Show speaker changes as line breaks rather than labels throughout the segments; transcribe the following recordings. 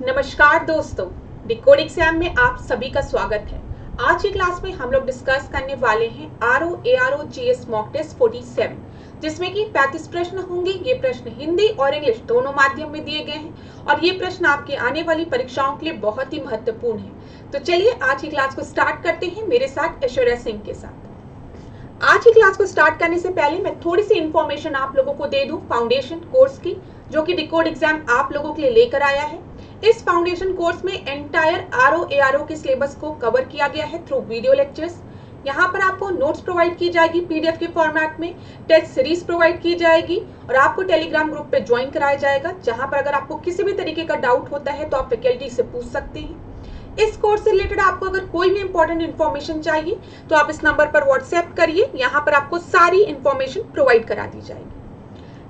नमस्कार दोस्तों, decode exam में आप सभी का स्वागत है। आज की क्लास में हम लोग डिस्कस करने वाले हैं ARO GS मॉक टेस्ट 47, जिसमें कि 35 प्रश्न होंगे। ये प्रश्न हिंदी और इंग्लिश दोनों माध्यम में दिए गए हैं और ये प्रश्न आपके आने वाली परीक्षाओं के लिए बहुत ही महत्वपूर्ण है। तो चलिए आज की क्लास को स्टार्ट करते हैं मेरे साथ ऐश्वर्या सिंह के साथ। आज की क्लास को स्टार्ट करने से पहले मैं थोड़ी सी इंफॉर्मेशन आप लोगों को दे दूं फाउंडेशन कोर्स की, जो कि डिकोड एग्जाम आप लोगों के लिए लेकर आया है। इस फाउंडेशन कोर्स में एंटायर ARO के सिलेबस को कवर किया गया है थ्रू वीडियो लेक्चर्स। यहाँ पर आपको नोट्स प्रोवाइड की जाएगी PDF के फॉर्मेट में, टेस्ट सीरीज प्रोवाइड की जाएगी और आपको टेलीग्राम ग्रुप पे ज्वाइन कराया जाएगा, जहाँ पर अगर आपको किसी भी तरीके का डाउट होता है तो आप फैकल्टी से पूछ सकते हैं। इस कोर्स से रिलेटेड आपको अगर कोई भी इंपॉर्टेंट इन्फॉर्मेशन चाहिए तो आप इस नंबर पर व्हाट्सएप करिए, यहाँ पर आपको सारी इंफॉर्मेशन प्रोवाइड करा दी जाएगी।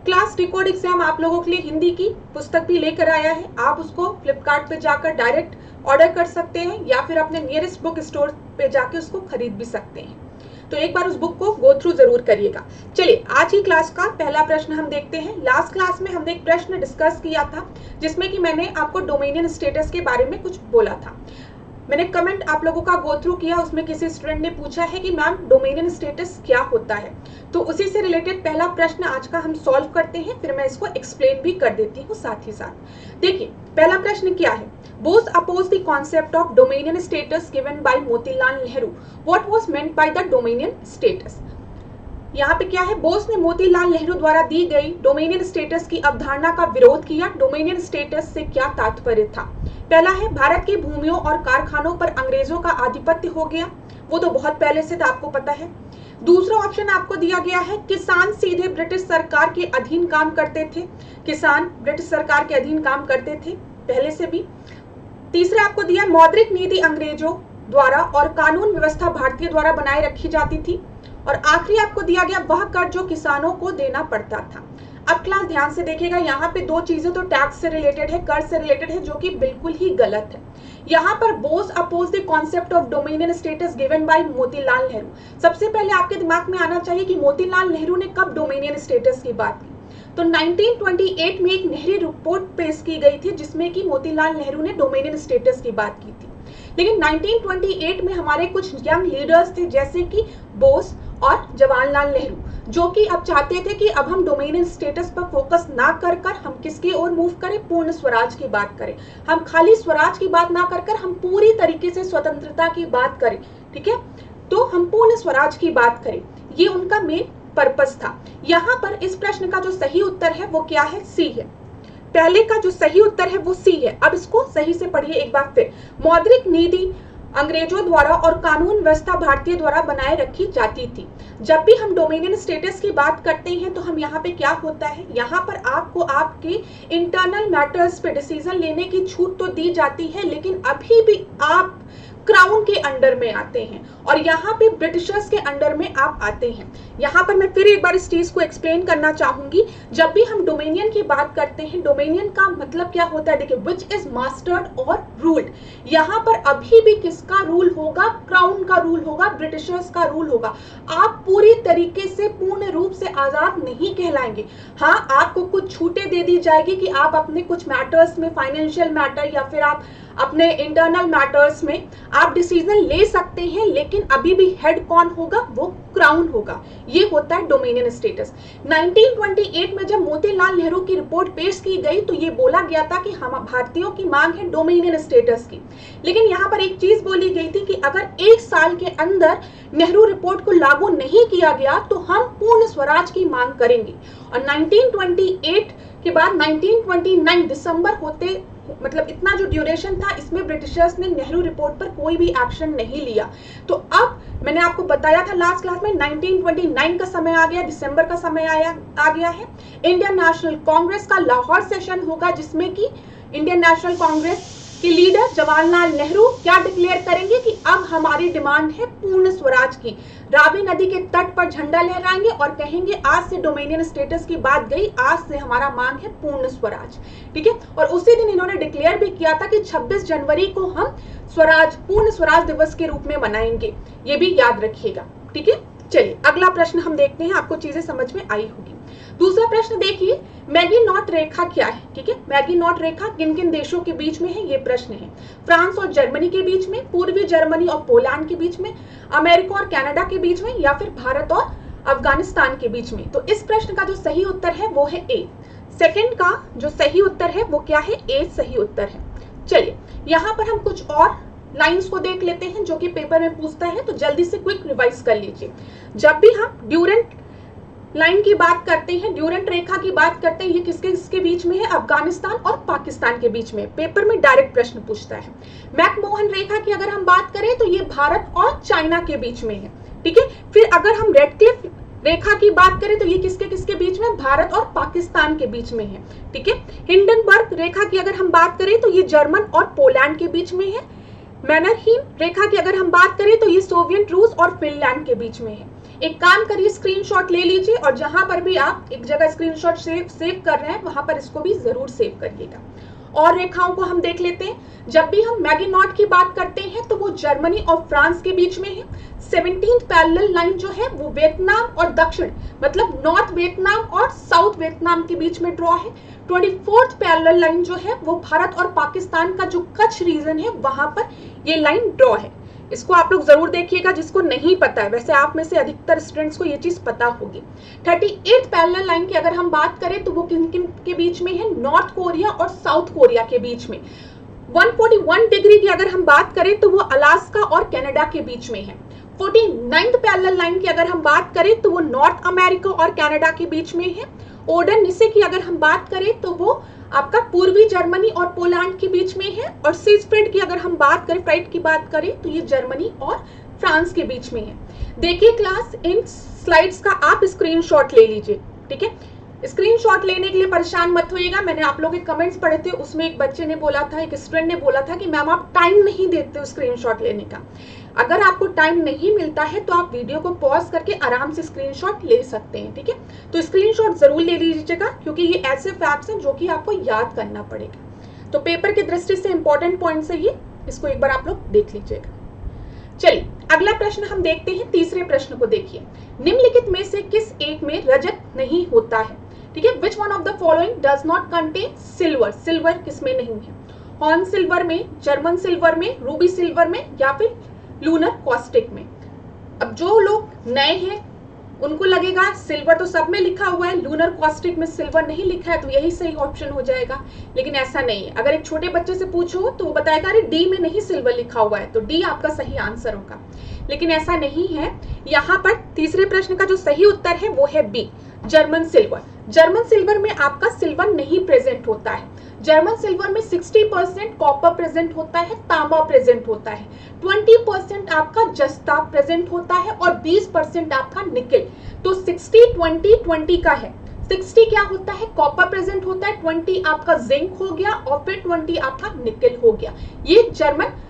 क्लास डिकोड एग्जाम आप लोगों के लिए हिंदी की पुस्तक भी लेकर आया है। आप उसको फ्लिपकार्ट पे जाकर डायरेक्ट ऑर्डर कर सकते हैं या फिर अपने नियरेस्ट बुक स्टोर पे जाके उसको खरीद भी सकते हैं। तो एक बार उस बुक को गो थ्रू जरूर करिएगा। चलिए आज की क्लास का पहला प्रश्न हम देखते हैं। लास्ट क्लास में हमने एक प्रश्न डिस्कस किया था जिसमें कि मैंने आपको डोमेनियन स्टेटस के बारे में कुछ बोला था। मैंने कमेंट आप लोगों का गो थ्रू किया, उसमें किसी स्टूडेंट ने पूछा है कि मैम डोमेनियन स्टेटस क्या होता है। तो उसी से रिलेटेड पहला प्रश्न आज का हम सॉल्व करते हैं, फिर मैं इसको एक्सप्लेन भी कर देती हूँ साथ ही साथ। देखिए पहला प्रश्न क्या है। Bose oppose the concept of dominion status given by Motilal Nehru. What was meant by the dominion status. यहाँ पे क्या है, बोस ने मोतीलाल नेहरू द्वारा दी गई डोमेनियन स्टेटस की अवधारणा का विरोध किया। डोमेनियन स्टेटस से क्या तात्पर्य था। पहला है, भारत की भूमियों और कारखानों पर अंग्रेजों का आधिपत्य हो गया। वो तो बहुत पहले से था, आपको पता है। दूसरा ऑप्शन आपको दिया गया है, किसान सीधे ब्रिटिश सरकार के अधीन काम करते थे। किसान ब्रिटिश सरकार के अधीन काम करते थे पहले से भी। तीसरा आपको दिया, मौद्रिक नीति अंग्रेजों द्वारा और कानून व्यवस्था भारतीय द्वारा बनाए रखी जाती थी। और आखिरी आपको दिया गया, वह कर जो किसानों को देना पड़ता था। अब क्लास ध्यान से देखिएगा, यहाँ पे दो चीजें तो टैक्स से रिलेटेड है, कर से रिलेटेड है, जो कि बिल्कुल ही गलत है। यहाँ पर Bose oppose the concept of dominion status given by Motilal Nehru. सबसे पहले आपके दिमाग में आना चाहिए कि मोतीलाल नेहरू ने कब डोमेनियन स्टेटस की बात की। तो 1928 में एक नेहरू रिपोर्ट पेश की गई थी जिसमें कि मोतीलाल नेहरू ने डोमेनियन स्टेटस की बात की थी। लेकिन 1928 में हमारे कुछ यंग लीडर्स थे जैसे कि बोस और जवाहरलाल नेहरू, जो कि अब चाहते थे कि अब हम डोमेनियन स्टेटस पर फोकस ना कर कर हम किसकी ओर मूव करें, पूर्ण स्वराज की बात करें। हम खाली स्वराज की बात ना कर कर हम पूरी तरीके से स्वतंत्रता की बात करें, ठीक है। तो हम पूर्ण स्वराज की बात करें, ये उनका मेन पर्पस था। यहाँ पर इस प्रश्न का जो सही उत्तर है वो क्या है, सी है। पहले का जो सही उत्तर है वो सी है। अब इसको सही से पढ़िए एक बार फिर। मौद्रिक नीति अंग्रेजों द्वारा और कानून व्यवस्था भारतीय द्वारा बनाए रखी जाती थी। जब भी हम डोमेनियन स्टेटस की बात करते हैं तो हम यहाँ पे क्या होता है, यहाँ पर आपको आपके इंटरनल मैटर्स पे डिसीजन लेने की छूट तो दी जाती है, लेकिन अभी भी आप क्राउन के अंडर में आते हैं और यहाँ पे ब्रिटिशर्स के अंडर में आप आते हैं। यहाँ पर मैं फिर एक बार इस चीज को एक्सप्लेन करना चाहूंगी। जब भी हम डोमेनियन की बात करते हैं, डोमेनियन का मतलब क्या होता है, देखिए विच इज मास्टर्ड और रूल्ड। यहाँ पर अभी भी किसका रूल होगा, क्राउन का रूल होगा, ब्रिटिशर्स का रूल होगा। आप पूरी तरीके से पूर्ण रूप से आजाद नहीं कहलाएंगे। हाँ, आपको कुछ छूटें दे दी जाएगी कि आप अपने कुछ मैटर्स में, फाइनेंशियल मैटर या फिर आप अपने इंटरनल मैटर्स में आप डिसीजन ले सकते हैं, लेकिन अभी भी हेड कौन होगा, वो क्राउन होगा। ये होता है डोमेनियन स्टेटस। 1928 में जब मोतीलाल नेहरू की रिपोर्ट पेश की गई तो ये बोला गया था कि हम भारतीयों की मांग है डोमेनियन स्टेटस की। लेकिन यहाँ पर एक चीज बोली गई थी कि अगर एक साल के अंदर नेहरू रिपोर्ट को लागू नहीं किया गया तो हम पूर्ण स्वराज की मांग करेंगे। और 1928 के बाद 1929 दिसंबर होते, मतलब इतना जो ड्यूरेशन था, इसमें ब्रिटिशर्स ने नेहरू रिपोर्ट पर कोई भी एक्शन नहीं लिया। तो अब मैंने आपको बताया था लास्ट क्लास में 1929 का समय आ गया, दिसंबर का समय आ गया है। इंडियन नेशनल कांग्रेस का लाहौर सेशन होगा जिसमें कि इंडियन नेशनल कांग्रेस के लीडर जवाहरलाल नेहरू क्या डिक्लेयर करेंगे कि अब हमारी डिमांड है पूर्ण स्वराज की। रावी नदी के तट पर झंडा लहराएंगे और कहेंगे आज से डोमेनियन स्टेटस की बात गई, आज से हमारा मांग है पूर्ण स्वराज, ठीक है। और उसी दिन इन्होंने डिक्लेयर भी किया था कि 26 जनवरी को हम स्वराज, पूर्ण स्वराज दिवस के रूप में मनाएंगे। ये भी याद रखिएगा, ठीक है। चलिए अगला प्रश्न हम देखते हैं, आपको चीजें समझ में आई होगी। दूसरा प्रश्न देखिए, मैगिनॉट रेखा क्या है? ठीक है, मैगिनॉट रेखा किन किन देशों के बीच में है, ये प्रश्न है। फ्रांस और जर्मनी के बीच में, पूर्वी जर्मनी और पोलैंड के बीच में, अमेरिका और कनाडा के बीच में, या फिर भारत और अफगानिस्तान के बीच में? तो इस प्रश्न का जो सही उत्तर है वो है ए। सेकंड का जो सही उत्तर है वो क्या है? ए सही उत्तर है। चलिए यहाँ पर हम कुछ और लाइंस को देख लेते हैं जो कि पेपर में पूछता है, तो जल्दी से क्विक रिवाइज कर लीजिए। जब भी हम ड्यूरेंट लाइन की बात करते हैं, ड्यूरेंट रेखा की बात करते हैं, ये किसके बीच में है? अफगानिस्तान और पाकिस्तान के बीच में। पेपर में डायरेक्ट प्रश्न पूछता है। मैकमोहन रेखा की अगर हम बात करें तो ये भारत और चाइना के बीच में है। ठीक है, फिर अगर हम रेडक्लिफ रेखा की बात करें तो ये किसके बीच में? भारत और पाकिस्तान के बीच में है। ठीक है, हिंडनबर्ग रेखा की अगर हम बात करें तो ये जर्मन और पोलैंड के बीच में है। मैनरहीम रेखा की अगर हम बात करें तो ये सोवियत रूस और फिनलैंड के बीच में है। एक काम करिए, स्क्रीनशॉट ले लीजिए और जहां पर भी आप एक जगह स्क्रीनशॉट सेव कर रहे हैं वहां पर इसको भी जरूर सेव करिएगा। और रेखाओं को हम देख लेते हैं। जब भी हम मैगिनॉट की बात करते हैं तो वो जर्मनी और फ्रांस के बीच में है। 17th पैरेलल लाइन जो है वो वियतनाम और दक्षिण मतलब नॉर्थ वियतनाम और साउथ वियतनाम के बीच में ड्रॉ है। 24th पैरेलल लाइन जो है वो भारत और पाकिस्तान का जो कच्छ रीजन है वहां पर ये लाइन ड्रॉ है। इसको आप लोग जरूर देखिएगा जिसको नहीं पता है, वैसे आप में से अधिकतर स्टूडेंट्स को ये चीज पता होगी। 38th पैरेलल लाइन की अगर हम बात करें तो वो किन किन के बीच में है? नॉर्थ कोरिया और साउथ कोरिया के बीच में। 141 डिग्री की अगर हम बात करें तो वो अलास्का और कनाडा के बीच में है। 49th पैरेलल लाइन की अगर हम बात करें तो वो नॉर्थ अमेरिका और कनाडा के बीच में है। ओडेनिसे की अगर हम बात करें तो वो आपका पूर्वी जर्मनी और पोलैंड के बीच में है। और सीस्प्रेड की अगर हम बात करें, फ्राइट की बात करें तो ये जर्मनी और फ्रांस के बीच में है। देखिए क्लास, इन स्लाइड्स का आप स्क्रीनशॉट ले लीजिए। ठीक है, स्क्रीनशॉट लेने के लिए परेशान मत होइएगा। मैंने आप लोगों के कमेंट्स पढ़े थे, उसमें एक बच्चे ने बोला था, एक स्टूडेंट ने बोला था कि मैम आप टाइम नहीं देते हो स्क्रीनशॉट लेने का। अगर आपको टाइम नहीं मिलता है तो आप वीडियो को पॉज करके आराम से स्क्रीनशॉट ले सकते हैं। ठीक है, तो स्क्रीनशॉट जरूर ले लीजिएगा क्योंकि ये ऐसे फैक्ट्स हैं जो कि आपको याद करना पड़ेगा। तो पेपर की दृष्टि से इंपॉर्टेंट पॉइंट्स है ये, इसको एक बार आप लोग देख लीजिएगा। चलिए अगला प्रश्न हम देखते हैं। तीसरे प्रश्न को देखिए, निम्नलिखित में से किस एक में रजत नहीं होता है? ठीक है, which one of the following does not contain silver? Silver किसमें नहीं है? हॉर्न सिल्वर में, जर्मन सिल्वर में, रूबी सिल्वर में, या फिर लूनर कॉस्टिक में? अब जो लोग नए हैं उनको लगेगा सिल्वर तो सब में लिखा हुआ है, लूनर कॉस्टिक में सिल्वर नहीं लिखा है तो यही सही ऑप्शन हो जाएगा। लेकिन ऐसा नहीं है। अगर एक छोटे बच्चे से पूछो तो वो बताएगा अरे डी में नहीं सिल्वर लिखा हुआ है, तो डी आपका सही आंसर होगा। लेकिन ऐसा नहीं है। यहाँ पर तीसरे प्रश्न का जो सही उत्तर है वो है B, German silver. German silver में आपका सिल्वर नहीं प्रेजेंट होता है। जर्मन सिल्वर में 60% कॉपर प्रेजेंट होता है, तांबा प्रेजेंट होता है, 20% आपका जस्ता प्रेजेंट होता है और 20% आपका निकेल। तो 60-20-20 का है। 60 क्या होता है? कॉपर प्रेजेंट होता है, 20 आपका जिंक हो गया और फिर 20 आपका निकेल हो गया। ये जर्मन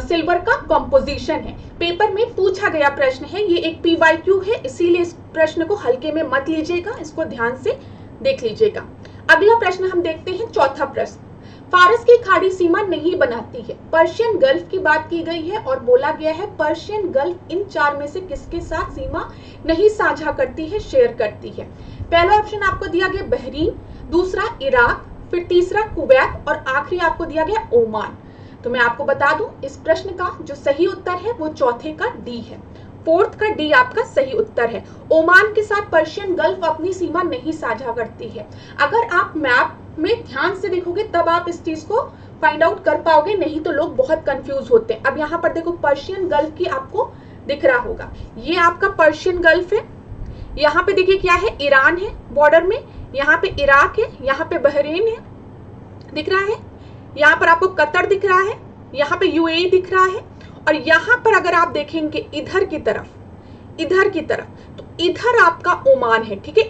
सिल्वर का कंपोजिशन है। पेपर में पूछा गया प्रश्न है, ये एक PYQ है, इसीलिए इस प्रश्न को हल्के में मत लीजिएगा, इसको ध्यान से देख लीजिएगा। अगला प्रश्न हम देखते हैं, चौथा प्रश्न। फारस की खाड़ी सीमा नहीं बनाती है। पर्शियन गल्फ की बात की गई है और बोला गया है पर्शियन गल्फ इन चार में से किसके साथ सीमा नहीं साझा करती है, शेयर करती है? पहला ऑप्शन आपको दिया गया बहरीन, दूसरा इराक, फिर तीसरा कुवैत और आखिरी आपको दिया गया ओमान। तो मैं आपको बता दूं इस प्रश्न का जो सही उत्तर है वो चौथे का डी है। फोर्थ का डी आपका सही उत्तर है। ओमान के साथ पर्शियन गल्फ अपनी सीमा नहीं साझा करती है। अगर आप मैप में ध्यान से देखोगे तब आप इस चीज को फाइंड आउट कर पाओगे, नहीं तो लोग बहुत कंफ्यूज होते हैं। अब यहाँ पर देखो पर्शियन गल्फ की आपको दिख रहा होगा, ये आपका पर्शियन गल्फ है। यहाँ पे देखिए क्या है, ईरान है बॉर्डर में, यहाँ पे इराक है, यहाँ पे बहरीन है, दिख रहा है। यहाँ पर आपको कतर दिख रहा है, यहाँ पे UAE दिख रहा है। और यहाँ पर अगर आप देखेंगे इधर की तरफ तो इधर आपका ओमान है। ठीक है,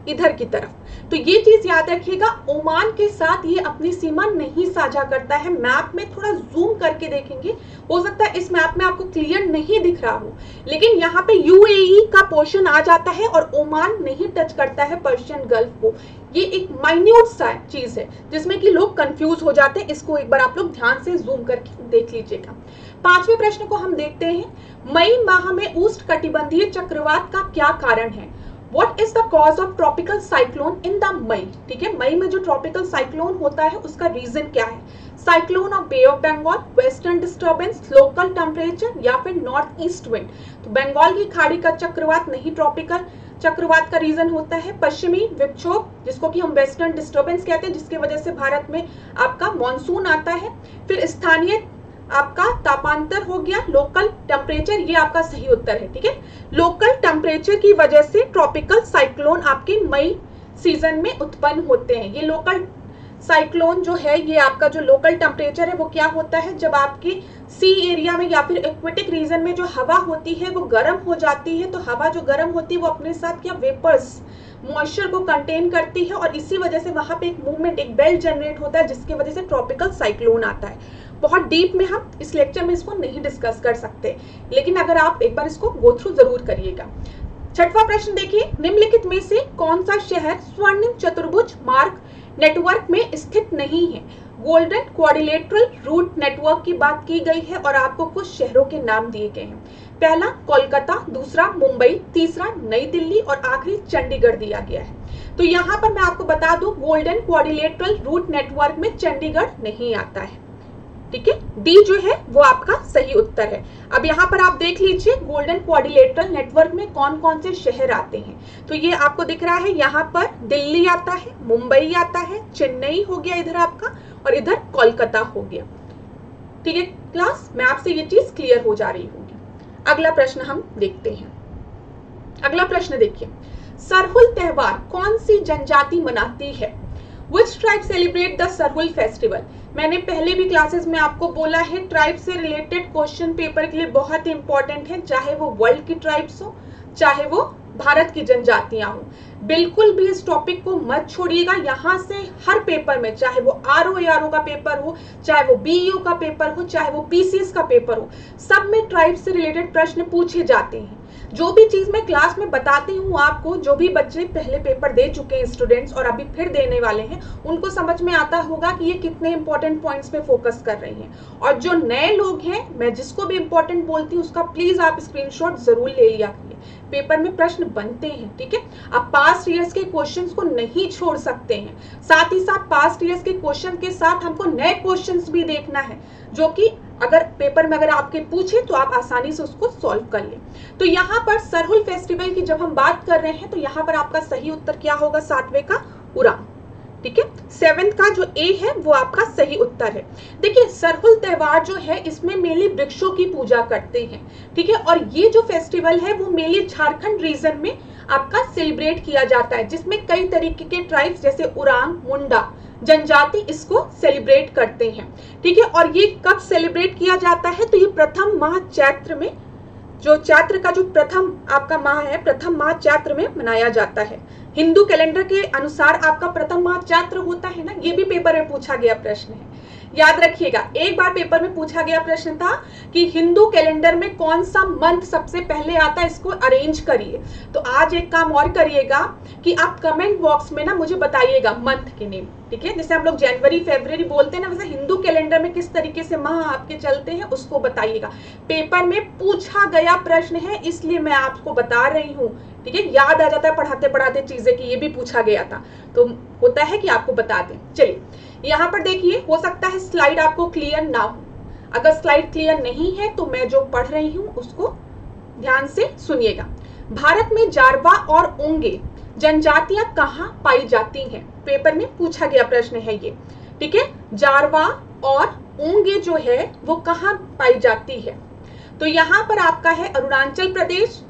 इधर की तरफ। तो ये चीज याद रखिएगा, ओमान के साथ ये अपनी सीमा नहीं साझा करता है। मैप में थोड़ा जूम करके देखेंगे, हो सकता है इस मैप में आपको क्लियर नहीं दिख रहा हो, लेकिन यहाँ पे UAE का पोर्शन आ जाता है और ओमान नहीं टच करता है पर्शियन गल्फ को। ये एक माइन्यूट सा चीज है जिसमें कि लोग कंफ्यूज हो जाते हैं। इसको एक बार आप लोग ध्यान से जूम करके देख लीजिएगा। पांचवें प्रश्न को हम देखते हैं, मई माह में उष्ण कटिबंधीय चक्रवात का क्या कारण है? What is the cause of tropical cyclone in the May, ठीक है, मई में जो ट्रॉपिकल साइक्लोन होता है उसका रीजन क्या है? Cyclone of Bay of Bengal, western disturbance, local temperature या फिर नॉर्थ ईस्ट विंड। तो बंगाल की खाड़ी का चक्रवात नहीं ट्रॉपिकल चक्रवात का रीजन होता है। पश्चिमी विक्षोभ जिसको कि हम वेस्टर्न डिस्टर्बेंस कहते हैं, जिसकी वजह से भारत में आपका मॉनसून आता है। फिर स्थानीय आपका तापांतर हो गया, लोकल टेम्परेचर, ये आपका सही उत्तर है, ठीक है। लोकल टेम्परेचर की वजह से ट्रॉपिकल साइक्लोन आपके मई सीजन में उत्पन्न होते हैं। ये लोकल साइक्लोन जो है, ये आपका जो लोकल टेम्परेचर है वो क्या होता है, जब आपके सी एरिया में या फिर एक्वेटिक रीजन में जो हवा होती है वो गर्म हो जाती है, तो हवा जो गर्म होती है वो अपने साथ क्या वेपर्स मॉइस्चर को कंटेन करती है और इसी वजह से वहां पे एक मूवमेंट, एक बेल्ट जनरेट होता है, जिसकी वजह से ट्रॉपिकल साइक्लोन आता है। बहुत डीप में हम इस लेक्चर में इसको नहीं डिस्कस कर सकते, लेकिन अगर आप एक बार इसको गो थ्रू जरूर करिएगा। छठवां प्रश्न देखिए, निम्नलिखित में से कौन सा शहर स्वर्णिम चतुर्भुज मार्ग नेटवर्क में स्थित नहीं है? गोल्डन क्वाड्रिलेटरल रूट नेटवर्क की बात की गई है और आपको कुछ शहरों के नाम दिए गए हैं। पहला कोलकाता, दूसरा मुंबई, तीसरा नई दिल्ली और आखिरी चंडीगढ़ दिया गया है। तो यहाँ पर मैं आपको बता दूं, गोल्डन क्वाड्रिलेटरल रूट नेटवर्क में चंडीगढ़ नहीं आता है, ठीक है। डी जो है वो आपका सही उत्तर है। अब यहाँ पर आप देख लीजिए गोल्डन क्वाड्रिलेटरल नेटवर्क में कौन कौन से शहर आते हैं। तो ये आपको दिख रहा है, यहाँ पर दिल्ली आता है, मुंबई आता है, चेन्नई हो गया इधर आपका, और इधर कोलकाता हो गया, ठीक है क्लास। मैं आपसे ये चीज क्लियर हो जा रही होगी। अगला प्रश्न हम देखते हैं। अगला प्रश्न देखिए, सरहुल त्योहार कौन सी जनजाति मनाती है? Which tribe celebrate the Sarhul festival? मैंने पहले भी क्लासेस में आपको बोला है, ट्राइब से रिलेटेड क्वेश्चन पेपर के लिए बहुत इंपॉर्टेंट है, चाहे वो वर्ल्ड की ट्राइब्स हो, चाहे वो भारत की जनजातियां हो। बिल्कुल भी इस टॉपिक को मत छोड़िएगा। यहाँ से हर पेपर में, चाहे वो आरओ एआरओ का पेपर हो, चाहे वो बीईओ का पेपर हो, चाहे वो पीसीएस का पेपर हो, सब में ट्राइब से रिलेटेड प्रश्न पूछे जाते हैं। जो भी चीज मैं क्लास में बताती हूँ आपको, जो भी बच्चे पहले पेपर दे चुके हैं स्टूडेंट्स और अभी फिर देने वाले हैं, उनको समझ में आता होगा कि ये कितने इंपॉर्टेंट पॉइंट्स पे फोकस कर रही हैं। और जो नए लोग हैं, मैं जिसको भी इंपॉर्टेंट बोलती हूँ उसका प्लीज आप स्क्रीनशॉट जरूर ले लिया करिए। पेपर में प्रश्न बनते हैं, ठीक है। आप पास्ट ईयर्स के क्वेश्चंस को नहीं छोड़ सकते हैं, साथ ही साथ पास्ट ईयर्स के क्वेश्चन के साथ हमको नए क्वेश्चंस भी देखना है, जो कि अगर पेपर में अगर आपके पूछे तो आप आसानी से उसको सॉल्व कर लें। तो यहाँ पर सरहुल फेस्टिवल की जब हम बात कर रहे हैं तो यहाँ पर आपका सही उत्तर क्या होगा? 7वें का उरांव, ठीक है। 7th का जो ए है वो आपका सही उत्तर है। देखिए सरहुल त्योहार जो है इसमें मेनली वृक्षों की पूजा करते हैं, ठीक है। और ये जो फेस्टिवल है वो मेनली झारखंड रीजन में आपका सेलिब्रेट किया जाता है, जिसमें कई तरीके के ट्राइब्स जैसे उरांव, मुंडा जनजाति इसको सेलिब्रेट करते हैं, ठीक है। और ये कब सेलिब्रेट किया जाता है? तो ये प्रथम माह चैत्र में, जो चैत्र का जो प्रथम आपका माह है, प्रथम माह चैत्र में मनाया जाता है। हिंदू कैलेंडर के अनुसार आपका प्रथम माह चैत्र होता है ना, ये भी पेपर में पूछा गया प्रश्न है, याद रखिएगा। एक बार पेपर में पूछा गया प्रश्न था कि हिंदू कैलेंडर में कौन सा मंथ सबसे पहले आता है, इसको अरेंज करिए। तो आज एक काम और करिएगा कि आप कमेंट बॉक्स में ना मुझे बताइएगा मंथ के नेम, ठीक है। जैसे हम लोग जनवरी फरवरी बोलते हैं ना, वैसे हिंदू कैलेंडर में किस तरीके से माह आपके चलते हैं उसको बताइएगा। पेपर में पूछा गया प्रश्न है इसलिए मैं आपको बता रही हूँ, ठीक है। याद आ जाता है पढ़ाते पढ़ाते चीजें कि ये भी पूछा गया था, तो होता है कि आपको बता दें। चलिए यहाँ पर देखिए, हो सकता है स्लाइड आपको क्लियर ना हो। अगर स्लाइड क्लियर नहीं है तो मैं जो पढ़ रही हूँ उसको ध्यान से सुनिएगा। भारत में जारवा और ओंगे जनजातियां कहाँ पाई जाती हैं? पेपर में पूछा गया प्रश्न है ये, ठीक है। जारवा और ओंगे जो है वो कहाँ पाई जाती है? तो यहाँ पर आपका है अरुणाचल प्रदेश,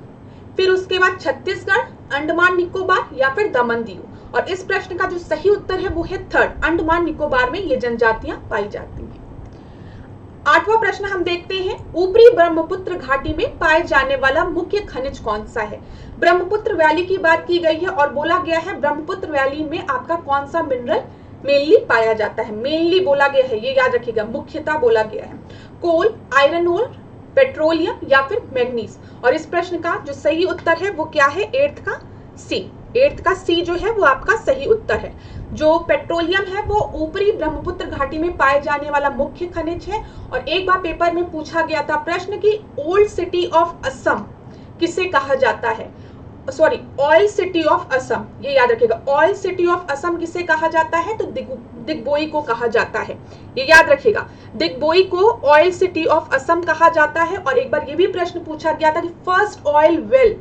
फिर उसके बाद छत्तीसगढ़, अंडमान निकोबार या फिर दमन दीव। और इस प्रश्न का जो सही उत्तर है वो है 3rd, अंडमान निकोबार में ये जनजातियां पाई जाती हैं। 8वां प्रश्न हम देखते हैं, ऊपरी ब्रह्मपुत्र घाटी में पाए जाने वाला मुख्य खनिज कौन सा है? ब्रह्मपुत्र वैली की बात की गई है और बोला गया है ब्रह्मपुत्र वैली में आपका कौन सा मिनरल मेनली पाया जाता है? मेनली बोला गया है, ये याद रखिएगा, मुख्यतः बोला गया है। कोल, आयरन ओर, पेट्रोलियम या फिर मैग्नीज। और इस प्रश्न का जो सही उत्तर है वो क्या है? 8th का सी। 8th का सी जो है वो आपका सही उत्तर है। जो पेट्रोलियम है वो ऊपरी ब्रह्मपुत्र घाटी में पाए जाने वाला मुख्य खनिज है। और एक बार पेपर में पूछा गया था प्रश्न कि ओल्ड सिटी ऑफ असम किसे कहा जाता है? Sorry, oil city of Assam, ये याद रखिएगा। ऑयल सिटी ऑफ असम किसे कहा जाता है? तो दिग्बोई को कहा जाता है, ये याद रखिएगा। दिग्बोई को ऑयल सिटी ऑफ असम कहा जाता है। और एक बार ये भी प्रश्न पूछा गया था कि फर्स्ट ऑयल वेल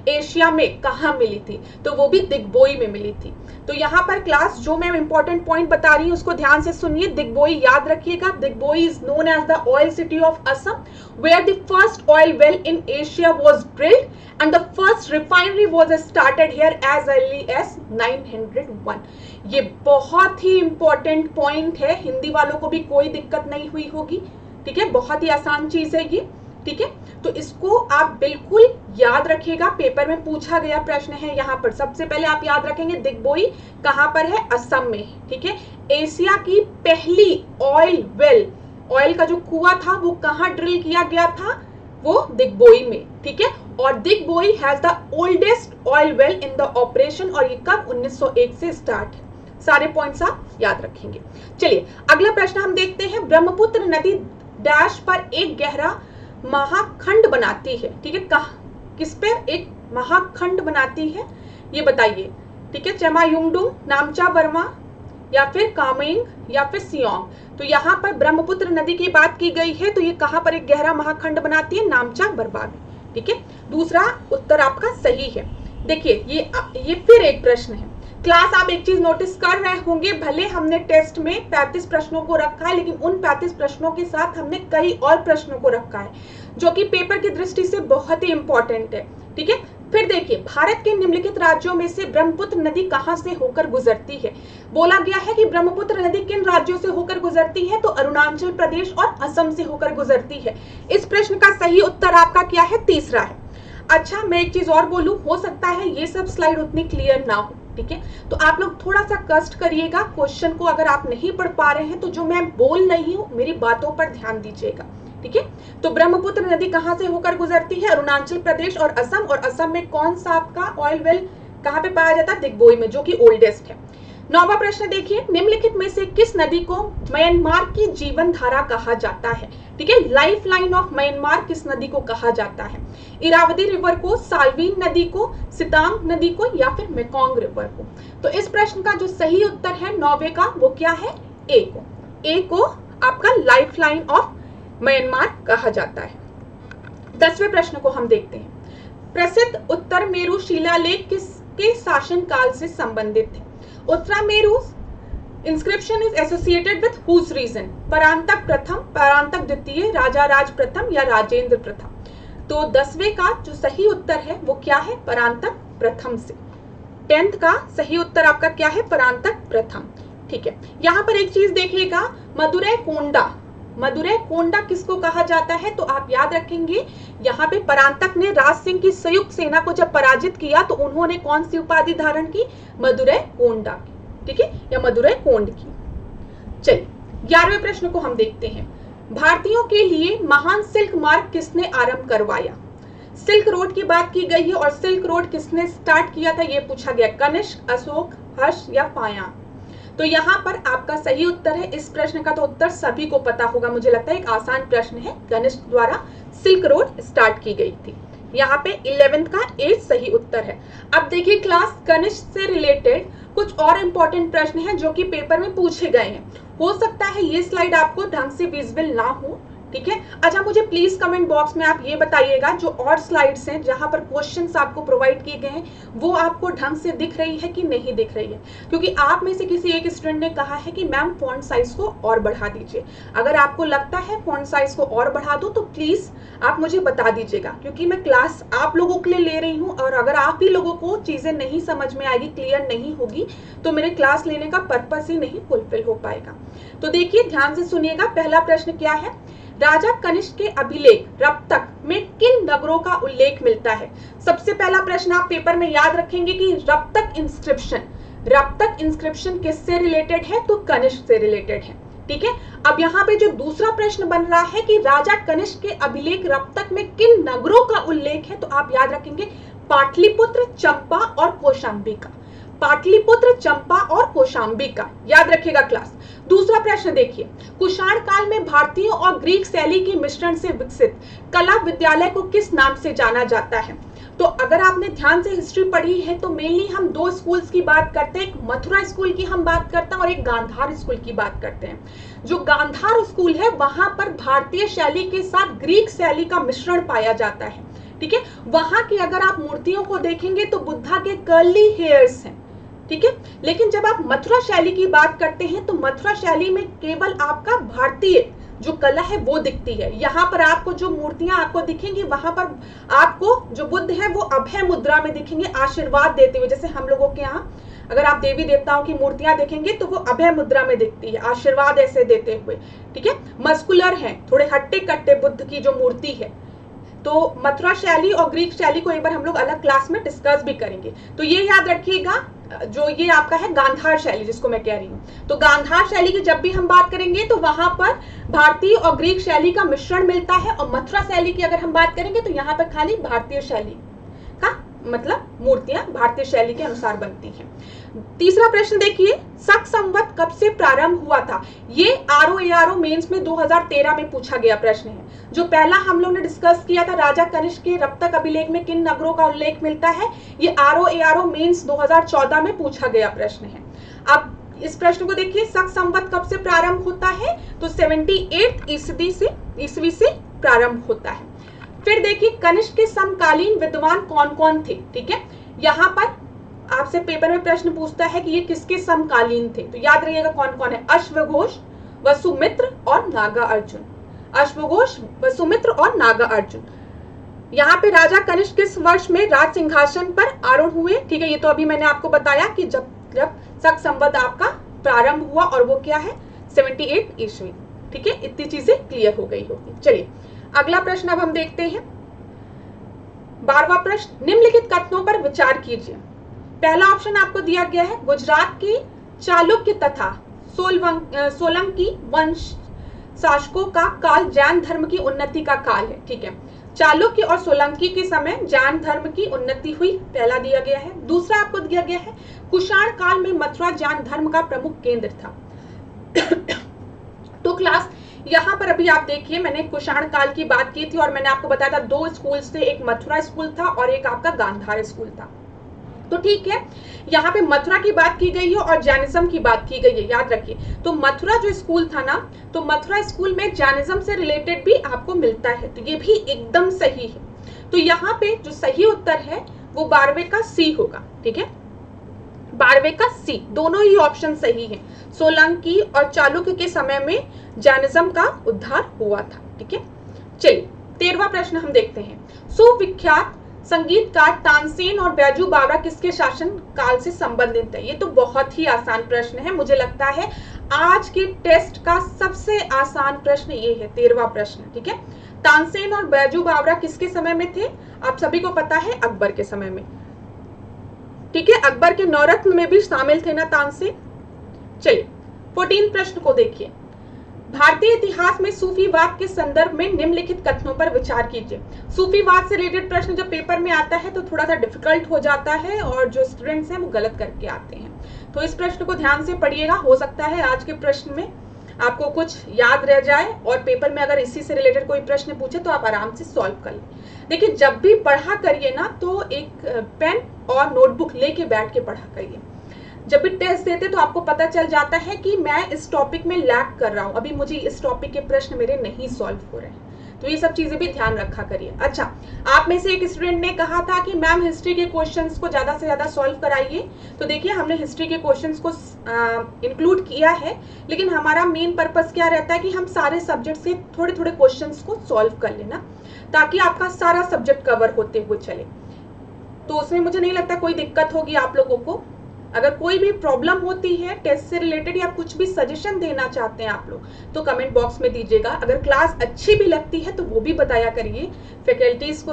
एशिया में कहाँ मिली थी, तो वो भी दिग्बोई में मिली थी। तो यहाँ पर क्लास जो मैं इंपॉर्टेंट पॉइंट बता रही हूँ उसको ध्यान से सुनिए। दिग्बोई याद रखिएगा। Digboi is known as the oil city of Assam, where the first oil well in Asia was drilled and the first refinery was started here as early as 901। ये बहुत ही इंपॉर्टेंट पॉइंट है, हिंदी वालों को भी कोई दिक्कत नहीं हुई होगी, ठीक है। बहुत ही आसान चीज है ये, ठीक है। तो इसको आप बिल्कुल याद रखिएगा, पेपर में पूछा गया प्रश्न है। यहाँ पर सबसे पहले आप याद रखेंगे दिग्बोई कहाँ पर है? असम में, ठीक है। एशिया की पहली ऑयल वेल, ऑयल का जो कुआं था वो कहाँ ड्रिल किया गया था? वो दिग्बोई में, ठीक है। और Digboi has the oldest oil well in the operation, और ये कब? 1901 से स्टार्ट है। सारे पॉइंट्स आप याद रखेंगे। चलिए अगला प्रश्न हम देखते हैं। ब्रह्मपुत्र नदी डैश पर एक गहरा महाखंड बनाती है, ठीक है। किस पर एक महाखंड बनाती है ये बताइए, ठीक है। चमायुंगडुंग, नामचा बर्मा, या फिर कामेंग, या फिर सियोंग। तो यहाँ पर ब्रह्मपुत्र नदी की बात की गई है, तो ये कहाँ पर एक गहरा महाखंड बनाती है? नामचा बर्मा में, ठीक है। दूसरा उत्तर आपका सही है। देखिए ये फिर एक प्रश्न है। क्लास आप एक चीज नोटिस कर रहे होंगे, भले हमने टेस्ट में 35 प्रश्नों को रखा है, लेकिन उन 35 प्रश्नों के साथ हमने कई और प्रश्नों को रखा है जो कि पेपर की दृष्टि से बहुत ही इंपॉर्टेंट है, ठीक है। फिर देखिए, भारत के निम्नलिखित राज्यों में से ब्रह्मपुत्र नदी कहां से होकर गुजरती है? बोला गया है कि ब्रह्मपुत्र नदी किन राज्यों से होकर गुजरती है? तो अरुणाचल प्रदेश और असम से होकर गुजरती है। इस प्रश्न का सही उत्तर आपका क्या है? तीसरा है। अच्छा, मैं एक चीज और बोलूं, हो सकता है ये सब स्लाइड उतनी क्लियर ना हो, ठीक है। तो आप लोग थोड़ा सा कष्ट करिएगा, क्वेश्चन को अगर आप नहीं पढ़ पा रहे हैं तो जो मैं बोल रही हूँ मेरी बातों पर ध्यान दीजिएगा, ठीक है। तो ब्रह्मपुत्र नदी कहां से होकर गुजरती है? अरुणाचल प्रदेश और असम। और असम में कौन सा आपका ऑयल वेल कहां पे पाया जाता है? दिग्बोई में, जो कि ओल्डेस्ट है। 9वां प्रश्न देखिए, निम्नलिखित में से किस नदी को म्यांमार की जीवन धारा कहा जाता है? ठीक है, लाइफ लाइन ऑफ म्यांमार किस नदी को कहा जाता है? इरावदी रिवर को, साल्वीन नदी को, सितांग नदी को, या फिर मेकोंग रिवर को? तो इस प्रश्न का जो सही उत्तर है 9वें का, वो क्या है? ए को। ए को आपका लाइफ लाइन ऑफ म्यांमार कहा जाता है। 10वें प्रश्न को हम देखते हैं। प्रसिद्ध उत्तर मेरु शिलालेख किसके शासन काल से संबंधित है? Uttaramerur inscription is associated with whose region? Parantaka प्रथम, परांतक द्वितीय, राजा राज प्रथम, या राजेंद्र प्रथम? तो 10वें का जो सही उत्तर है वो क्या है? परांतक प्रथम से। 10th का सही उत्तर आपका क्या है? परांतक प्रथम, ठीक है। यहाँ पर एक चीज देखिएगा, मदुरै कोंडा, मदुरै कोंडा किसको कहा जाता है? तो आप याद रखेंगे, यहाँ पे परांतक ने राज सिंह की संयुक्त सेना को जब पराजित किया तो उन्होंने कौन सी उपाधि धारण की? मदुरै कोंडा की, ठीक है, या मदुरै कोंड की। चलिए 11वें प्रश्न को हम देखते हैं। भारतीयों के लिए महान सिल्क मार्ग किसने आरंभ करवाया? सिल्क रोड की बात की गई है, और सिल्क रोड किसने स्टार्ट किया था ये पूछा गया। कनिष्क, अशोक, हर्ष, या फाया? तो यहाँ पर आपका सही उत्तर है। इस प्रश्न का तो उत्तर सभी को पता होगा, मुझे लगता है एक आसान प्रश्न है। कनिष्क द्वारा सिल्क रोड स्टार्ट की गई थी। यहाँ पे 11th का ए सही उत्तर है। अब देखिए क्लास, कनिष्क से रिलेटेड कुछ और इंपॉर्टेंट प्रश्न हैं जो कि पेपर में पूछे गए हैं। हो सकता है ये स्लाइड आपको ढंग से विजिबल ना हो, ठीक है। अच्छा, मुझे प्लीज कमेंट बॉक्स में आप ये बताइएगा, जो और स्लाइड्स हैं जहां पर क्वेश्चंस आपको प्रोवाइड किए गए हैं वो आपको ढंग से दिख रही है कि नहीं दिख रही है? क्योंकि आप में से किसी एक स्टूडेंट ने कहा है कि मैम फॉन्ट साइज को और बढ़ा दीजिए। अगर आपको लगता है फॉन्ट साइज को और बढ़ा दो तो प्लीज आप मुझे बता दीजिएगा, क्योंकि मैं क्लास आप लोगों के लिए ले रही हूँ, और अगर आप ही लोगों को चीजें नहीं समझ में आएगी, क्लियर नहीं होगी, तो मेरे क्लास लेने का पर्पस ही नहीं फुलफिल हो पाएगा। तो देखिए ध्यान से सुनिएगा, पहला प्रश्न क्या है? राजा कनिष्क के अभिलेख रप्तक में किन नगरों का उल्लेख मिलता है? सबसे पहला प्रश्न आप पेपर में याद रखेंगे कि रप्तक इंस्क्रिप्शन किससे रिलेटेड है? तो कनिष्क से रिलेटेड है, ठीक है। अब यहाँ पे जो दूसरा प्रश्न बन रहा है कि राजा कनिष्क के अभिलेख रप्तक में किन नगरों का उल्लेख है? तो आप याद रखेंगे पाटलिपुत्र, चंपा और कौशाम्बिका। पाटलिपुत्र, चंपा और कौशाम्बिका, याद रखिएगा क्लास। दूसरा प्रश्न देखिए, कुषाण काल में भारतीय और ग्रीक शैली के मिश्रण से विकसित कला विद्यालय को किस नाम से जाना जाता है? तो अगर आपने ध्यान से हिस्ट्री पढ़ी है तो मेनली हम दो स्कूल्स की बात करते हैं, एक मथुरा स्कूल की हम बात करते हैं और एक गांधार स्कूल की बात करते हैं। जो गांधार स्कूल है वहां पर भारतीय शैली के साथ ग्रीक शैली का मिश्रण पाया जाता है, ठीक है। वहां की अगर आप मूर्तियों को देखेंगे तो बुद्धा के कर्ली हेयर्स हैं, ठीक है। लेकिन जब आप मथुरा शैली की बात करते हैं तो मथुरा शैली में केवल आपका भारतीय जो कला है वो दिखती है। यहाँ पर आपको जो मूर्तियां आपको दिखेंगी वहां पर आपको जो बुद्ध है वो अभय मुद्रा में दिखेंगे, आशीर्वाद देते हुए। जैसे हम लोगों के यहाँ अगर आप देवी देवताओं की मूर्तियां देखेंगे तो वो अभय मुद्रा में दिखती है, आशीर्वाद ऐसे देते हुए, ठीक है। मस्कुलर है, थोड़े हट्टे कट्टे बुद्ध की जो मूर्ति है। तो मथुरा शैली और ग्रीक शैली को एक बार हम लोग अलग क्लास में डिस्कस भी करेंगे। तो ये याद रखिएगा, जो ये आपका है गांधार शैली जिसको मैं कह रही हूँ, तो गांधार शैली की जब भी हम बात करेंगे तो वहां पर भारतीय और ग्रीक शैली का मिश्रण मिलता है। और मथुरा शैली की अगर हम बात करेंगे तो यहाँ पर खाली भारतीय शैली का मतलब मूर्तियां भारतीय शैली के अनुसार बनती हैं। तीसरा प्रश्न देखिए, शक संवत कब से प्रारंभ हुआ था? ये आरओ मेंस में 2013 में पूछा गया प्रश्न है। जो पहला हम लोग ने डिस्कस किया था राजा कनिष्क के रप्तक अभिलेख में किन नगरों का उल्लेख मिलता है, ये आरओ मेंस 2014 में पूछा गया प्रश्न है। अब इस प्रश्न को देखिए, शक संवत कब से प्रारंभ होता है? तो 78 ईस्वी से प्रारंभ होता है। फिर देखिए, कनिष्क के समकालीन विद्वान कौन कौन थे, ठीक है। यहाँ पर आपसे पेपर में प्रश्न पूछता है कि ये किसके समकालीन थे, तो याद रखिएगा कौन कौन है। अश्वघोष, वसुमित्र और नागा अर्जुन। अश्वघोष, वसुमित्र और नागा अर्जुन। यहाँ पे राजा कनिष्क किस वर्ष में राज सिंहासन पर आरूढ़ हुए, ठीक है। ये तो अभी मैंने आपको बताया कि जब शक संवत आपका प्रारंभ हुआ और वो क्या है 78 ईस्वी, ठीक है। इतनी चीजें क्लियर हो गई होगी। चलिए अगला प्रश्न अब हम देखते हैं। 12वां प्रश्न, निम्नलिखित कथनों पर विचार कीजिए। पहला ऑप्शन आपको दिया गया है, गुजरात के चालुक्य तथा सोलंकी वंश शासकों का काल जैन धर्म की उन्नति का काल है, ठीक है। चालुक्य और सोलंकी के समय जैन धर्म की उन्नति हुई, पहला दिया गया है। दूसरा आपको दिया गया है, कुषाण काल में मथुरा जैन धर्म का प्रमुख केंद्र था। तो क्लास यहाँ पर अभी आप देखिए, मैंने कुषाण काल की बात की थी और मैंने आपको बताया था दो स्कूल थे, एक मथुरा स्कूल था और एक आपका गांधार स्कूल था। तो ठीक है, यहाँ पे मथुरा की बात की गई है और जैनिज्म की बात की गई है, याद रखिए। तो मथुरा जो स्कूल था ना, तो मथुरा स्कूल में जैनिज्म से रिलेटेड भी आपको मिलता है, तो ये भी एकदम सही है। तो यहाँ पे जो सही उत्तर है वो 12वें का सी होगा, ठीक है। 12वें का सी, दोनों ही ऑप्शन सही है। सोलंकी और चालुक्य के समय में जैनिज्म का उद्धार हुआ था, ठीक है। चलिए 13वां प्रश्न हम देखते हैं। सुविख्यात संगीतकार तानसेन और बैजू बावरा किसके शासन काल से संबंधित है? ये तो बहुत ही आसान प्रश्न है, मुझे लगता है आज के टेस्ट का सबसे आसान प्रश्न ये है, 13वां प्रश्न, ठीक है। तानसेन और बैजू बावरा किसके समय में थे? आप सभी को पता है अकबर के समय में, ठीक है। अकबर के नौरत्न में भी शामिल थे ना तानसेन। चलिए 14 प्रश्न को देखिए। भारतीय इतिहास में सूफीवाद के संदर्भ में निम्नलिखित कथनों पर विचार कीजिए। सूफीवाद से रिलेटेड प्रश्न जब पेपर में आता है तो थोड़ा सा डिफिकल्ट हो जाता है और जो स्टूडेंट्स हैं वो गलत करके आते हैं। तो इस प्रश्न को ध्यान से पढ़िएगा, हो सकता है आज के प्रश्न में आपको कुछ याद रह जाए और पेपर में अगर इसी से रिलेटेड कोई प्रश्न पूछे तो आप आराम से सॉल्व कर लें। देखिए जब भी पढ़ा करिए ना तो एक पेन और नोटबुक लेके बैठ के पढ़ा करिए। जब भी टेस्ट देते तो आपको पता चल जाता है कि मैं इस टॉपिक में लैग कर रहा हूँ, अभी मुझे इस टॉपिक के प्रश्न मेरे नहीं सॉल्व हो रहे हैं। तो ये सब चीजें भी ध्यान रखा करिए। अच्छा, आप में से एक स्टूडेंट ने कहा था कि मैम हिस्ट्री के क्वेश्चंस को ज्यादा से ज्यादा सॉल्व कराइए। तो देखिए हमने हिस्ट्री के क्वेश्चंस को इंक्लूड किया है, लेकिन हमारा मेन पर्पस क्या रहता है कि हम सारे सब्जेक्ट से थोड़े थोड़े क्वेश्चंस को सॉल्व कर लेना, ताकि आपका सारा सब्जेक्ट कवर होते हुए चले। तो उसमें मुझे नहीं लगता कोई दिक्कत होगी आप लोगों को। अगर कोई भी प्रॉब्लम होती है टेस्ट से रिलेटेड या कुछ भी सजेशन देना चाहते हैं आप लोग तो कमेंट बॉक्स में दीजिएगा। अगर क्लास अच्छी भी लगती है तो वो भी बताया करिए, फैकल्टीज को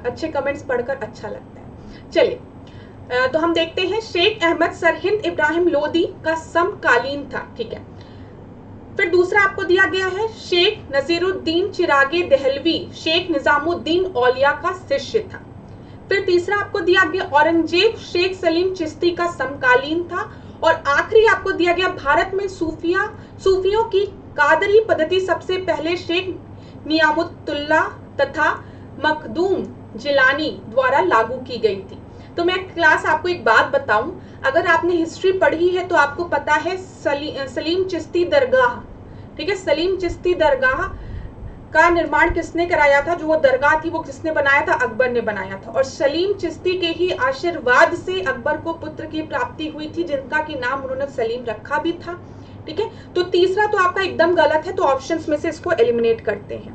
अच्छे कमेंट्स पढ़कर अच्छा लगता है। चलिए तो हम देखते हैं, शेख अहमद सरहिंद इब्राहिम लोदी का समकालीन था, ठीक है। फिर दूसरा आपको दिया गया है, शेख नजीरुद्दीन चिरागे दहलवी शेख निजामुद्दीन औलिया का शिष्य था। फिर तीसरा आपको दिया गया, औरंगजेब शेख सलीम चिश्ती का समकालीन था। और आखिरी आपको दिया गया, भारत में सूफियों की कादरी पद्धति सबसे पहले शेख नियामुतुल्लाह तथा मखदूम जिलानी द्वारा लागू की गई थी। तो मैं क्लास आपको एक बात बताऊं, अगर आपने हिस्ट्री पढ़ी है तो आपको पता है सलीम चिश्ती दरगाह, ठीक है, सलीम चिश्ती दरगाह का निर्माण किसने कराया था, जो वो दरगाह थी वो किसने बनाया था, अकबर ने बनाया था। और सलीम चिश्ती के ही आशीर्वाद से अकबर को पुत्र की प्राप्ति हुई थी, जिनका की नाम उन्होंने सलीम रखा भी था, ठीक है। तो तीसरा तो आपका एकदम गलत है, तो ऑप्शंस में से इसको एलिमिनेट करते हैं।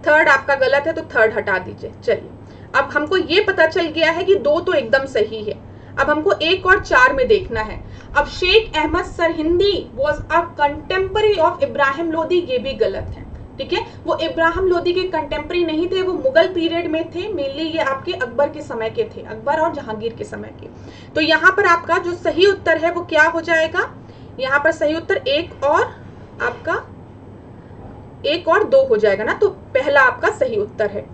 थर्ड आपका गलत है, तो थर्ड हटा दीजिए। चलिए, अब हमको ये पता चल गया है कि दो तो एकदम सही है। अब हमको एक और चार में देखना है। अब Sheikh Ahmad Sirhindi was a contemporary of Ibrahim Lodi, ये भी गलत है, ठीक है। वो इब्राहिम लोदी के कंटेम्पररी नहीं थे, वो मुगल पीरियड में थे। मेनली ये आपके अकबर के समय के थे, अकबर और जहांगीर के समय के। तो यहाँ पर आपका जो सही उत्तर है वो क्या हो जाएगा, यहाँ पर सही उत्तर एक और आपका एक और दो हो जाएगा ना। तो पहला आपका सही उत्तर है।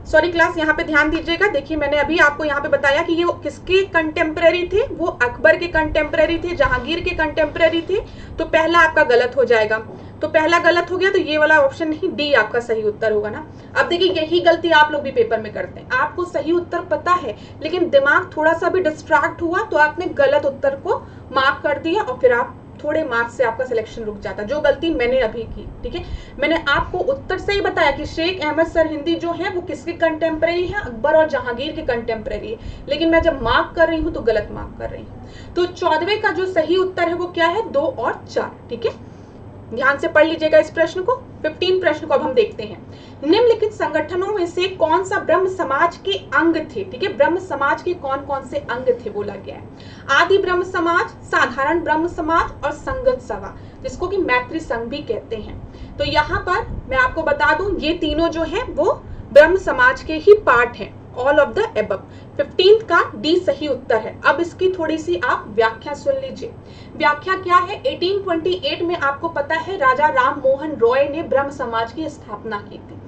सॉरी क्लास, यहाँ पे ध्यान दीजिएगा। देखिए, मैंने अभी आपको यहाँ पे बताया कि ये किसके कंटेम्पररी थे, वो अकबर के कंटेम्पररी थे, जहांगीर के कंटेम्पररी थे। तो पहला आपका गलत हो जाएगा। तो पहला गलत हो गया, तो ये वाला ऑप्शन नहीं, डी आपका सही उत्तर होगा ना। अब देखिए, यही गलती आप लोग भी पेपर में करते हैं। आपको सही उत्तर पता है, लेकिन दिमाग थोड़ा सा भी डिस्ट्रैक्ट हुआ तो आपने गलत उत्तर को मार्क कर दिया और फिर आप थोड़े मार्क्स से आपका सिलेक्शन रुक जाता, जो गलती मैंने अभी की, ठीक है। मैंने आपको उत्तर से ही बताया कि शेख अहमद सरहिंदी जो है वो किसके कंटेम्पररी है, अकबर और जहांगीर के कंटेम्पररी है, लेकिन मैं जब मार्क कर रही हूं तो गलत मार्क कर रही हूं। तो 14वें का जो सही उत्तर है वो क्या है, 2 और 4, ठीक है। ध्यान से पढ़ लीजिएगा इस प्रश्न को। 15 प्रश्न को अब हम देखते हैं। निम्नलिखित संगठनों में से कौन सा ब्रह्म समाज के अंग थे, ठीक है। ब्रह्म समाज के कौन कौन से अंग थे बोला गया है। आदि ब्रह्म समाज, साधारण ब्रह्म समाज और संगत सभा, जिसको कि मैत्री संघ भी कहते हैं। तो यहाँ पर मैं आपको बता दूं, ये तीनों जो है वो ब्रह्म समाज के ही पार्ट हैं, ऑल ऑफ द एबव। 15 का डी सही उत्तर है। अब इसकी थोड़ी सी आप व्याख्या सुन लीजिए। व्याख्या क्या है, 1828 में आपको पता है राजा राम मोहन रॉय ने ब्रह्म समाज की स्थापना की थी।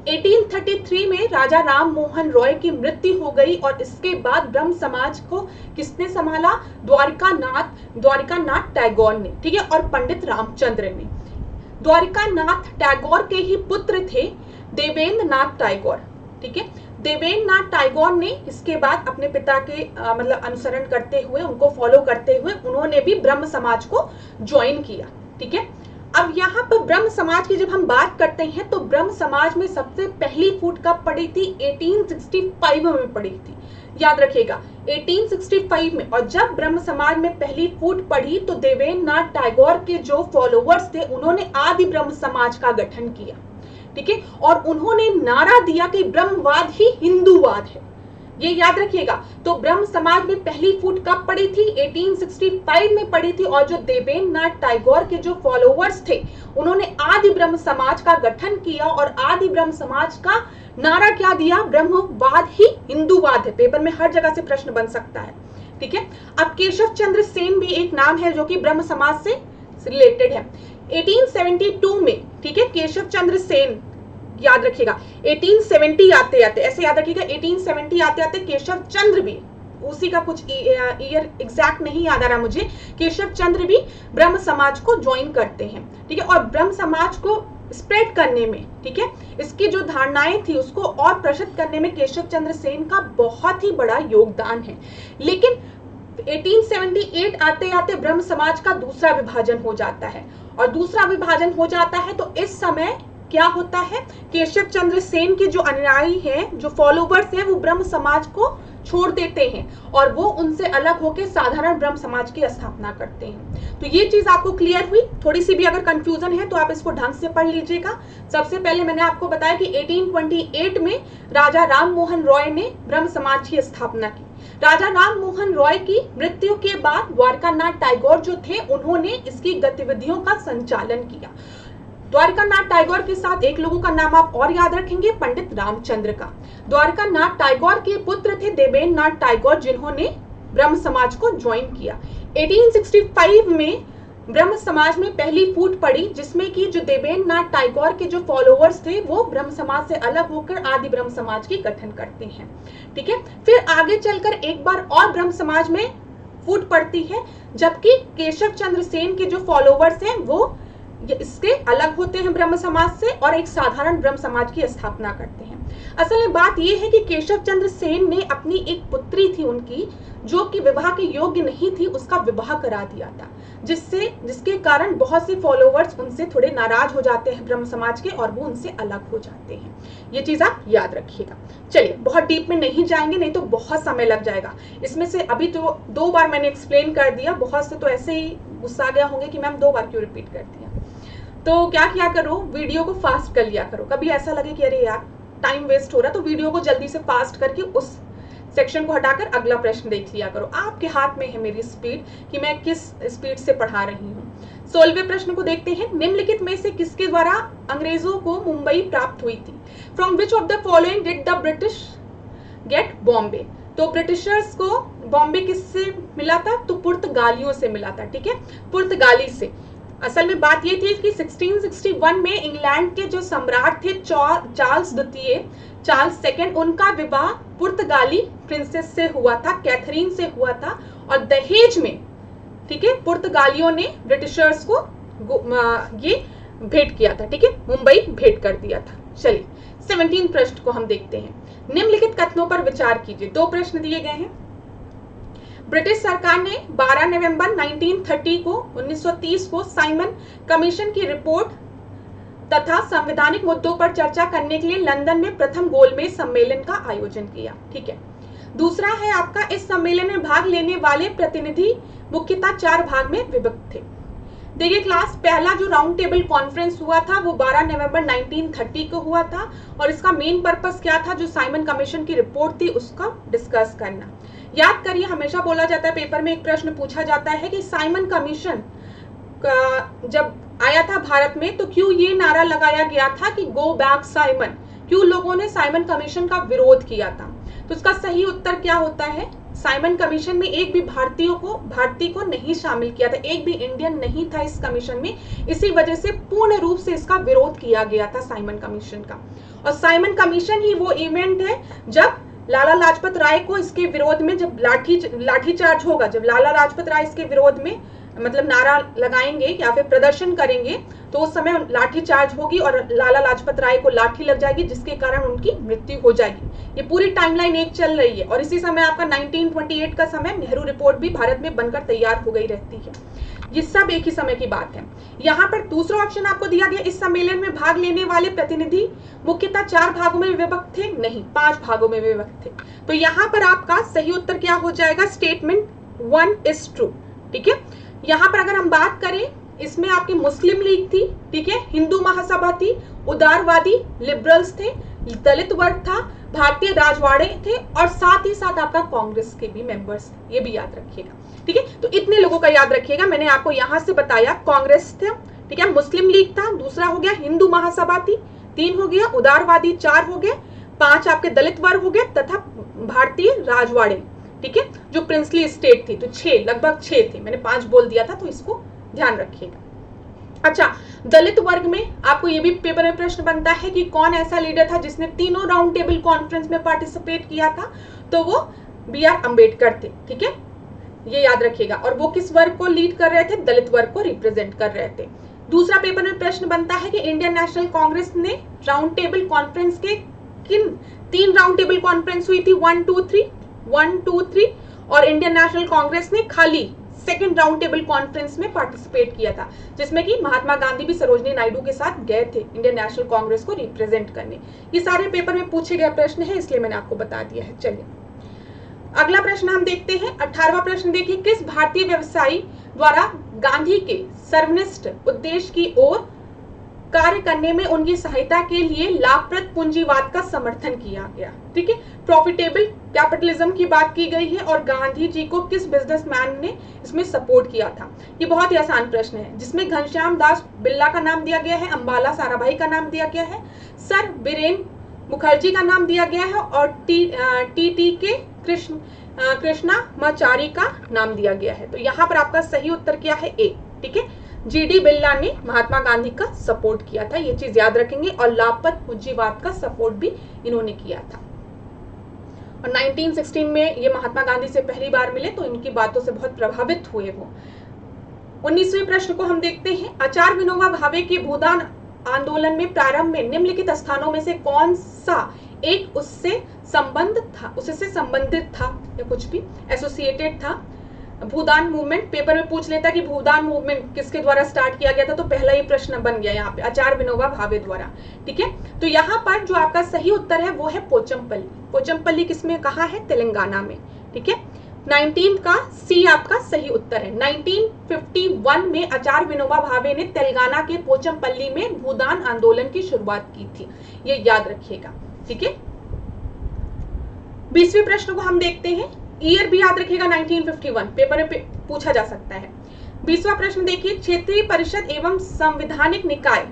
1833 में राजा राम मोहन रॉय की मृत्यु हो गई और इसके बाद ब्रह्म समाज को किसने संभाला, द्वारिकानाथ टैगोर ने, ठीक है, और पंडित रामचंद्र ने। द्वारिकानाथ टैगोर के ही पुत्र थे देवेंद्र नाथ टैगोर, ठीक है। देवेंद्र नाथ टैगोर ने इसके बाद अपने पिता के मतलब अनुसरण करते हुए, उनको फॉलो करते हुए उन्होंने भी ब्रह्म समाज को ज्वाइन किया, ठीक है। अब यहाँ पर ब्रह्म समाज की जब हम बात करते हैं तो ब्रह्म समाज में सबसे पहली फूट कब पड़ी थी, 1865 में पड़ी थी, याद रखिएगा 1865 में। और जब ब्रह्म समाज में पहली फूट पड़ी तो देवेंद्र नाथ टैगोर के जो फॉलोवर्स थे उन्होंने आदि ब्रह्म समाज का गठन किया, ठीक है। और उन्होंने नारा दिया कि ब्रह्मवाद ही हिंदूवाद है, ये याद रखिएगा। तो ब्रह्म समाज में पहली फूट कब पड़ी थी, 1865 में पड़ी थी। और जो देवेंद्र नाथ टैगोर के जो फॉलोवर्स थे उन्होंने आदि ब्रह्म समाज का गठन किया और आदि ब्रह्म समाज का नारा क्या दिया, ब्रह्मवाद ही हिंदूवाद है। पेपर में हर जगह से प्रश्न बन सकता है, ठीक है। अब केशव चंद्र सेन भी एक नाम है जो कि ब्रह्म समाज से रिलेटेड है। 1872 में, ठीक है, केशव चंद्र सेन, याद रखिएगा 1870 आते आते, ऐसे याद रखिएगा 1870 आते आते केशव चंद्र भी, उसी का कुछ ईयर एग्जैक्ट नहीं याद आ रहा मुझे, केशव चंद्र भी ब्रह्म समाज को ज्वाइन करते हैं, ठीक है। और ब्रह्म समाज को स्प्रेड करने में, ठीक है, इसकी जो धारणाएं थी उसको और प्रसारित करने में केशव चंद्र सेन का बहुत ही बड़ा योगदान है। लेकिन 1878 आते आते ब्रह्म समाज का दूसरा विभाजन हो जाता है। और दूसरा विभाजन हो जाता है तो इस समय क्या होता है, केशव चंद्र सेन के जो अनुयायी हैं, जो फॉलोवर्स हैं, वो ब्रह्म समाज को छोड़ देते हैं और वो उनसे अलग होकर साधारण ब्रह्म समाज की स्थापना करते हैं। तो ये चीज आपको क्लियर हुई। थोड़ी सी भी अगर कंफ्यूजन है तो आप इसको ढंग से पढ़ लीजिएगा। सबसे पहले मैंने आपको बताया कि 1828 में राजा राम मोहन रॉय ने ब्रह्म समाज की स्थापना की। राजा राम मोहन रॉय की मृत्यु के बाद द्वारिकानाथ टैगोर जो थे उन्होंने इसकी गतिविधियों का संचालन किया। द्वारिकानाथ टैगोर के साथ एक लोगों का नाम आप और याद रखेंगे, पंडित रामचंद्र का। द्वारिकानाथ टैगोर के पुत्र थे देवेंद्र नाथ टैगोर, जिन्होंने ब्रह्म समाज को ज्वाइन किया। 1865 में ब्रह्म समाज में पहली फूट पड़ी, जिसमें कि जो देवेंद्र नाथ टैगोर के जो फॉलोवर्स थे वो ब्रह्म समाज से अलग होकर आदि ब्रह्म समाज की गठन करते हैं, ठीक है। फिर आगे चलकर एक बार और ब्रह्म समाज में फूट पड़ती है, जबकि केशव चंद्र सेन के जो फॉलोवर्स हैं वो ये इसके अलग होते हैं ब्रह्म समाज से और एक साधारण ब्रह्म समाज की स्थापना करते हैं। असल में बात यह है कि केशव चंद्र सेन ने अपनी एक पुत्री थी उनकी, जो कि विवाह के योग्य नहीं थी, उसका विवाह करा दिया था, जिसके कारण बहुत से फॉलोवर्स उनसे थोड़े नाराज हो जाते हैं ब्रह्म समाज के और वो उनसे अलग हो जाते हैं। ये चीज आप याद रखिएगा। चलिए, बहुत डीप में नहीं जाएंगे, नहीं तो बहुत समय लग जाएगा। इसमें से अभी तो 2 बार मैंने एक्सप्लेन कर दिया, बहुत से तो ऐसे ही गुस्सा गया होंगे कि मैम 2 बार क्यों रिपीट कर दिया। तो क्या किया करो, वीडियो को फास्ट कर लिया करो। कभी ऐसा लगे कि अरे यार टाइम वेस्ट हो रहा है, तो वीडियो को जल्दी से फास्ट करके उस सेक्शन को हटाकर अगला प्रश्न देख लिया करो। आपके हाथ में है मेरी स्पीड कि मैं किस स्पीड से पढ़ा रही हूँ। 16वें प्रश्न को देखते हैं। निम्नलिखित में से किसके द्वारा अंग्रेजों को मुंबई प्राप्त हुई थी? From which of the following did the British get Bombay? तो ब्रिटिशर्स को बॉम्बे किससे मिला था? तो पुर्तगालियों से मिला था। ठीक है, पुर्तगाली से। असल में बात ये थी कि 1661 में इंग्लैंड के जो सम्राट थे चार्ल्स द्वितीय, चार्ल्स सेकंड, उनका विवाह पुर्तगाली प्रिंसेस से हुआ था, कैथरीन से हुआ था, और दहेज में, ठीक है, पुर्तगालियों ने ब्रिटिशर्स को ये भेंट किया था। ठीक है, मुंबई भेंट कर दिया था। चलिए, 17 प्रश्न को हम देखते हैं। निम्नलिखित कथनों पर विचार कीजिए। 2 प्रश्न दिए गए हैं। ब्रिटिश सरकार ने 12 नवंबर 1930 को साइमन कमीशन की रिपोर्ट तथा संवैधानिक मुद्दों पर चर्चा करने के लिए लंदन में प्रथम गोलमेज सम्मेलन का आयोजन किया। ठीक है। दूसरा है आपका, इस सम्मेलन में भाग लेने वाले प्रतिनिधि मुख्यतः 4 भाग में विभक्त थे। देखिए क्लास, पहला जो राउंड टेबल कॉन्फ्रेंस हुआ था वो 12 नवंबर 1930 को हुआ था, और इसका मेन पर्पस क्या था? जो साइमन कमीशन की रिपोर्ट थी उसका डिस्कस करना। याद करिए, हमेशा बोला जाता है, पेपर में एक प्रश्न पूछा जाता है कि साइमन कमीशन जब आया था भारत में तो क्यों ये नारा लगाया गया था कि गो बैक साइमन? क्यों लोगों ने साइमन कमीशन का विरोध किया था? तो इसका सही उत्तर क्या होता है? साइमन कमीशन में एक भी भारतीय को नहीं शामिल किया था, एक भी इंडियन नहीं था इस कमीशन में। इसी वजह से पूर्ण रूप से इसका विरोध किया गया था साइमन कमीशन का। और साइमन कमीशन ही वो इवेंट है जब लाला लाजपत राय को इसके विरोध में, जब लाठीचार्ज होगा, जब लाला लाजपत राय इसके विरोध में मतलब नारा लगाएंगे या फिर प्रदर्शन करेंगे, तो उस समय लाठीचार्ज होगी और लाला लाजपत राय को लाठी लग जाएगी, जिसके कारण उनकी मृत्यु हो जाएगी। ये पूरी टाइमलाइन एक चल रही है। और इसी समय आपका 1928 का समय नेहरू रिपोर्ट भी भारत में बनकर तैयार हो गई रहती है। ये सब एक ही समय की बात है। यहाँ पर दूसरा ऑप्शन आपको दिया गया, इस सम्मेलन में भाग लेने वाले प्रतिनिधि मुख्यतः 4 भागों में विभक्त थे, नहीं 5 भागों में विभक्त थे। तो यहाँ पर आपका सही उत्तर क्या हो जाएगा? Statement 1 is true. ठीक है। यहाँ पर अगर हम बात करें, इसमें आपकी मुस्लिम लीग थी, ठीक है, हिंदू महासभा थी, उदारवादी लिबरल्स थे, दलित वर्ग था, भारतीय राजवाड़े थे, और साथ ही साथ आपका कांग्रेस के भी मेंबर्स थे। ये भी याद रखिएगा। ठीक है, तो इतने लोगों का याद रखिएगा। मैंने आपको यहाँ से बताया कांग्रेस थे, ठीक है, मुस्लिम लीग था, दूसरा हो गया हिंदू महासभा थी, 3 हो गया उदारवादी, 4 हो गए, 5 आपके दलित वर्ग हो गए, तथा भारतीय राजवाड़े, ठीक है, जो प्रिंसली स्टेट थी। तो 6, लगभग 6 थे, मैंने 5 बोल दिया था, तो इसको ध्यान रखिएगा। अच्छा, दलित वर्ग में आपको ये भी पेपर में प्रश्न बनता है कि कौन ऐसा लीडर था जिसने तीनों राउंड टेबल कॉन्फ्रेंस में पार्टिसिपेट किया था? तो वो BR अम्बेडकर थे। ठीक है, ये याद रखिएगा। और वो किस वर्ग को लीड कर रहे थे? दलित वर्ग को रिप्रेजेंट कर रहे थे। दूसरा पेपर में प्रश्न बनता है कि इंडियन नेशनल कांग्रेस ने राउंड टेबल कॉन्फ्रेंस के किन 3 राउंड टेबल कॉन्फ्रेंस हुई थी? 1, 2, 3 और इंडियन नेशनल कांग्रेस ने खाली सेकंड राउंड टेबल कॉन्फ्रेंस में पार्टिसिपेट किया था, जिसमें कि महात्मा गांधी भी सरोजनी नायडू के साथ गए थे इंडियन नेशनल कांग्रेस को रिप्रेजेंट करने। ये सारे पेपर में पूछे गए प्रश्न है, इसलिए मैंने आपको बता दिया है। चलिए अगला प्रश्न हम देखते हैं। 18वां प्रश्न देखिए, किस भारतीय व्यवसायी द्वारा गांधी के सर्वनिष्ठ उद्देश्य की ओर कार्य करने में उनकी सहायता के लिए लाभप्रद पूंजीवाद का समर्थन किया गया? ठीक है, प्रॉफिटेबल कैपिटलिज्म की बात की गई है, और गांधी जी को किस बिजनेसमैन ने इसमें सपोर्ट किया था? ये बहुत ही आसान प्रश्न है, जिसमें घनश्याम दास बिरला का नाम दिया गया है, अंबाला साराभाई का नाम दिया गया है, सर बीरेन मुखर्जी का नाम दिया गया है, और TTK कृष्णामाचारी का नाम दिया गया है। तो यहाँ पर आपका सही उत्तर क्या है? A। ठीक है, GD बिरला ने महात्मा गांधी का सपोर्ट किया था, ये चीज याद रखेंगे। और लाभप्रद पूंजीवाद का सपोर्ट भी इन्होंने किया था। और 1916 में ये महात्मा गांधी से पहली बार मिले, तो इनकी बातों से बहुत प्रभावित हुए वो। 19वें प्रश्न को हम देखते हैं। आचार्य विनोबा भावे के भूदान आंदोलन में प्रारंभ में निम्नलिखित स्थानों में से कौन सा एक उससे संबंधित था या कुछ भी एसोसिएटेड था। भूदान मूवमेंट पेपर में पूछ लेता कि भूदान मूवमेंट किसके द्वारा स्टार्ट किया गया था, तो पहला ही प्रश्न बन गया यहाँ पे आचार्य विनोबा भावे द्वारा। ठीक है, तो यहाँ पर जो आपका सही उत्तर है वो है पोचमपल्ली। पोचमपल्ली किसमें कहा है, तेलंगाना में। ठीक है, 19 का सी आपका सही उत्तर है। 1951 में आचार्य विनोबा भावे ने तेलंगाना के पोचमपल्ली में भूदान आंदोलन की शुरुआत की थी, ये याद रखिएगा। ठीक है, 20वें प्रश्न को हम देखते हैं। ईयर भी याद रखिएगा 1951, पेपर में पूछा जा सकता है। 20वां प्रश्न देखिए, क्षेत्रीय परिषद एवं संवैधानिक निकाय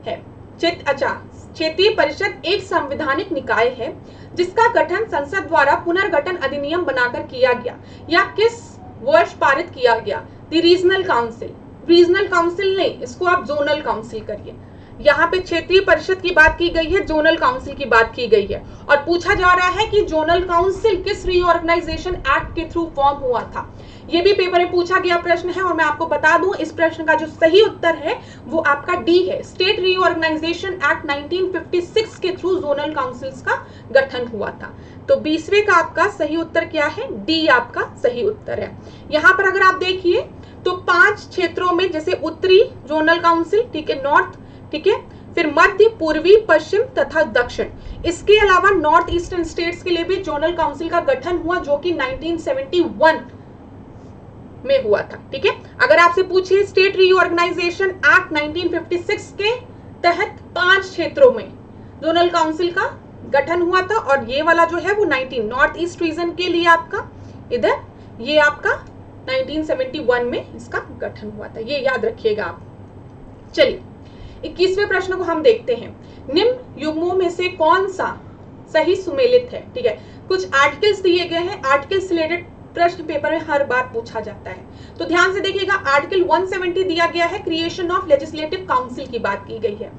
है। क्षेत्रीय परिषद एक संवैधानिक निकाय है जिसका गठन संसद द्वारा पुनर्गठन अधिनियम बनाकर किया गया या किस वर्ष पारित किया गया। The regional council, regional council नहीं, इसको आप जोनल काउंसिल करिए। यहाँ पे क्षेत्रीय परिषद की बात की गई है, जोनल काउंसिल की बात की गई है, और पूछा जा रहा है कि जोनल काउंसिल किस रीऑर्गेनाइजेशन एक्ट के थ्रू फॉर्म हुआ था। ये भी पेपर में पूछा गया प्रश्न है, और मैं आपको बता दूं इस प्रश्न का जो सही उत्तर है वो आपका डी है। स्टेट रीऑर्गेनाइजेशन एक्ट 1956 के थ्रू जोनल काउंसिल्स का गठन हुआ था। तो 20वें का आपका सही उत्तर क्या है, डी आपका सही उत्तर है। यहाँ पर अगर आप देखिए तो 5 क्षेत्रों में, जैसे उत्तरी जोनल काउंसिल, ठीक है, नॉर्थ, ठीक है, फिर मध्य, पूर्वी, पश्चिम तथा दक्षिण। इसके अलावा नॉर्थ ईस्टर्न स्टेट्स के लिए भी जोनल काउंसिल का गठन हुआ, जो कि 1971 में हुआ था। ठीक है, अगर आपसे पूछे स्टेट रीऑर्गेनाइजेशन एक्ट 1956 के तहत 5 क्षेत्रों में जोनल काउंसिल का गठन हुआ था, और ये वाला जो है वो 19 नॉर्थ ईस्ट रीजन के लिए आपका इधर, ये आपका 1971 में इसका गठन हुआ था, ये याद रखिएगा आप। चलिए 21वें प्रश्न को हम देखते हैं। निम्न युग्मों में से कौन सा सही सुमेलित है। ठीक है, कुछ आर्टिकल्स दिए गए हैं, आर्टिकल से रिलेटेड प्रश्न पेपर में हर बार पूछा जाता है, तो ध्यान से देखिएगा। आर्टिकल 170 दिया गया है, क्रिएशन ऑफ लेजिस्लेटिव काउंसिल की बात की गई है।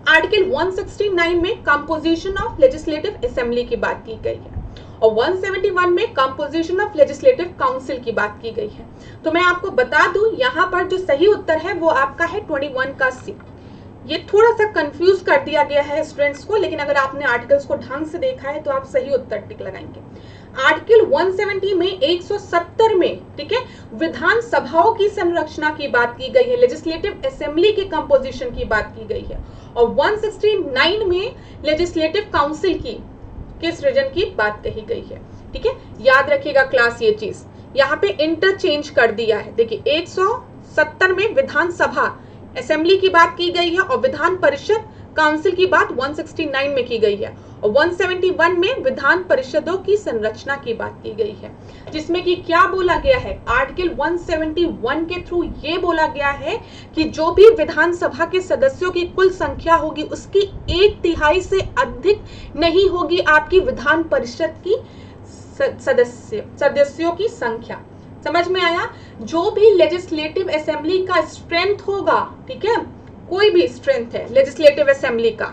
आर्टिकल 169 में कंपोजिशन ऑफ लेजिस्लेटिव असेंबली की बात की गई है, और 171 में कंपोजिशन ऑफ लेजिस्लेटिव काउंसिल की बात की गई है। तो मैं आपको बता दूं यहाँ पर जो सही उत्तर है वो आपका है 21 का सी। ये थोड़ा सा कंफ्यूज कर दिया गया है स्टूडेंट्स को, लेकिन अगर आपने आर्टिकल्स को ढंग से देखा है तो आप सही उत्तर टिक लगाएंगे। आर्टिकल 170 में 170 में, ठीक है, विधानसभाओं की संरचना की बात की गई है, लेजिस्लेटिव असेंबली के कंपोजिशन की बात की गई है, और 169 में लेजिस्लेटिव काउंसिल के सृजन की बात कही गई है। ठीक है, याद रखिएगा क्लास ये चीज, यहाँ पे इंटरचेंज कर दिया है। देखिए 170 में विधानसभा असेंबली की बात की गई है, और विधान परिषद काउंसिल की बात 169 में की गई है, और 171 में विधान परिषदों की संरचना की बात की गई है, जिसमें कि क्या बोला गया है, आर्टिकल 171 के थ्रू ये बोला गया है कि जो भी विधानसभा के सदस्यों की कुल संख्या होगी उसकी 1/3 से अधिक नहीं होगी आपकी विधान परिषद की सदस्यों की संख्या। समझ में आया। जो भी लेजिस्लेटिव असेंबली का स्ट्रेंथ होगा, ठीक है, कोई भी स्ट्रेंथ है लेजिस्लेटिव असेंबली का,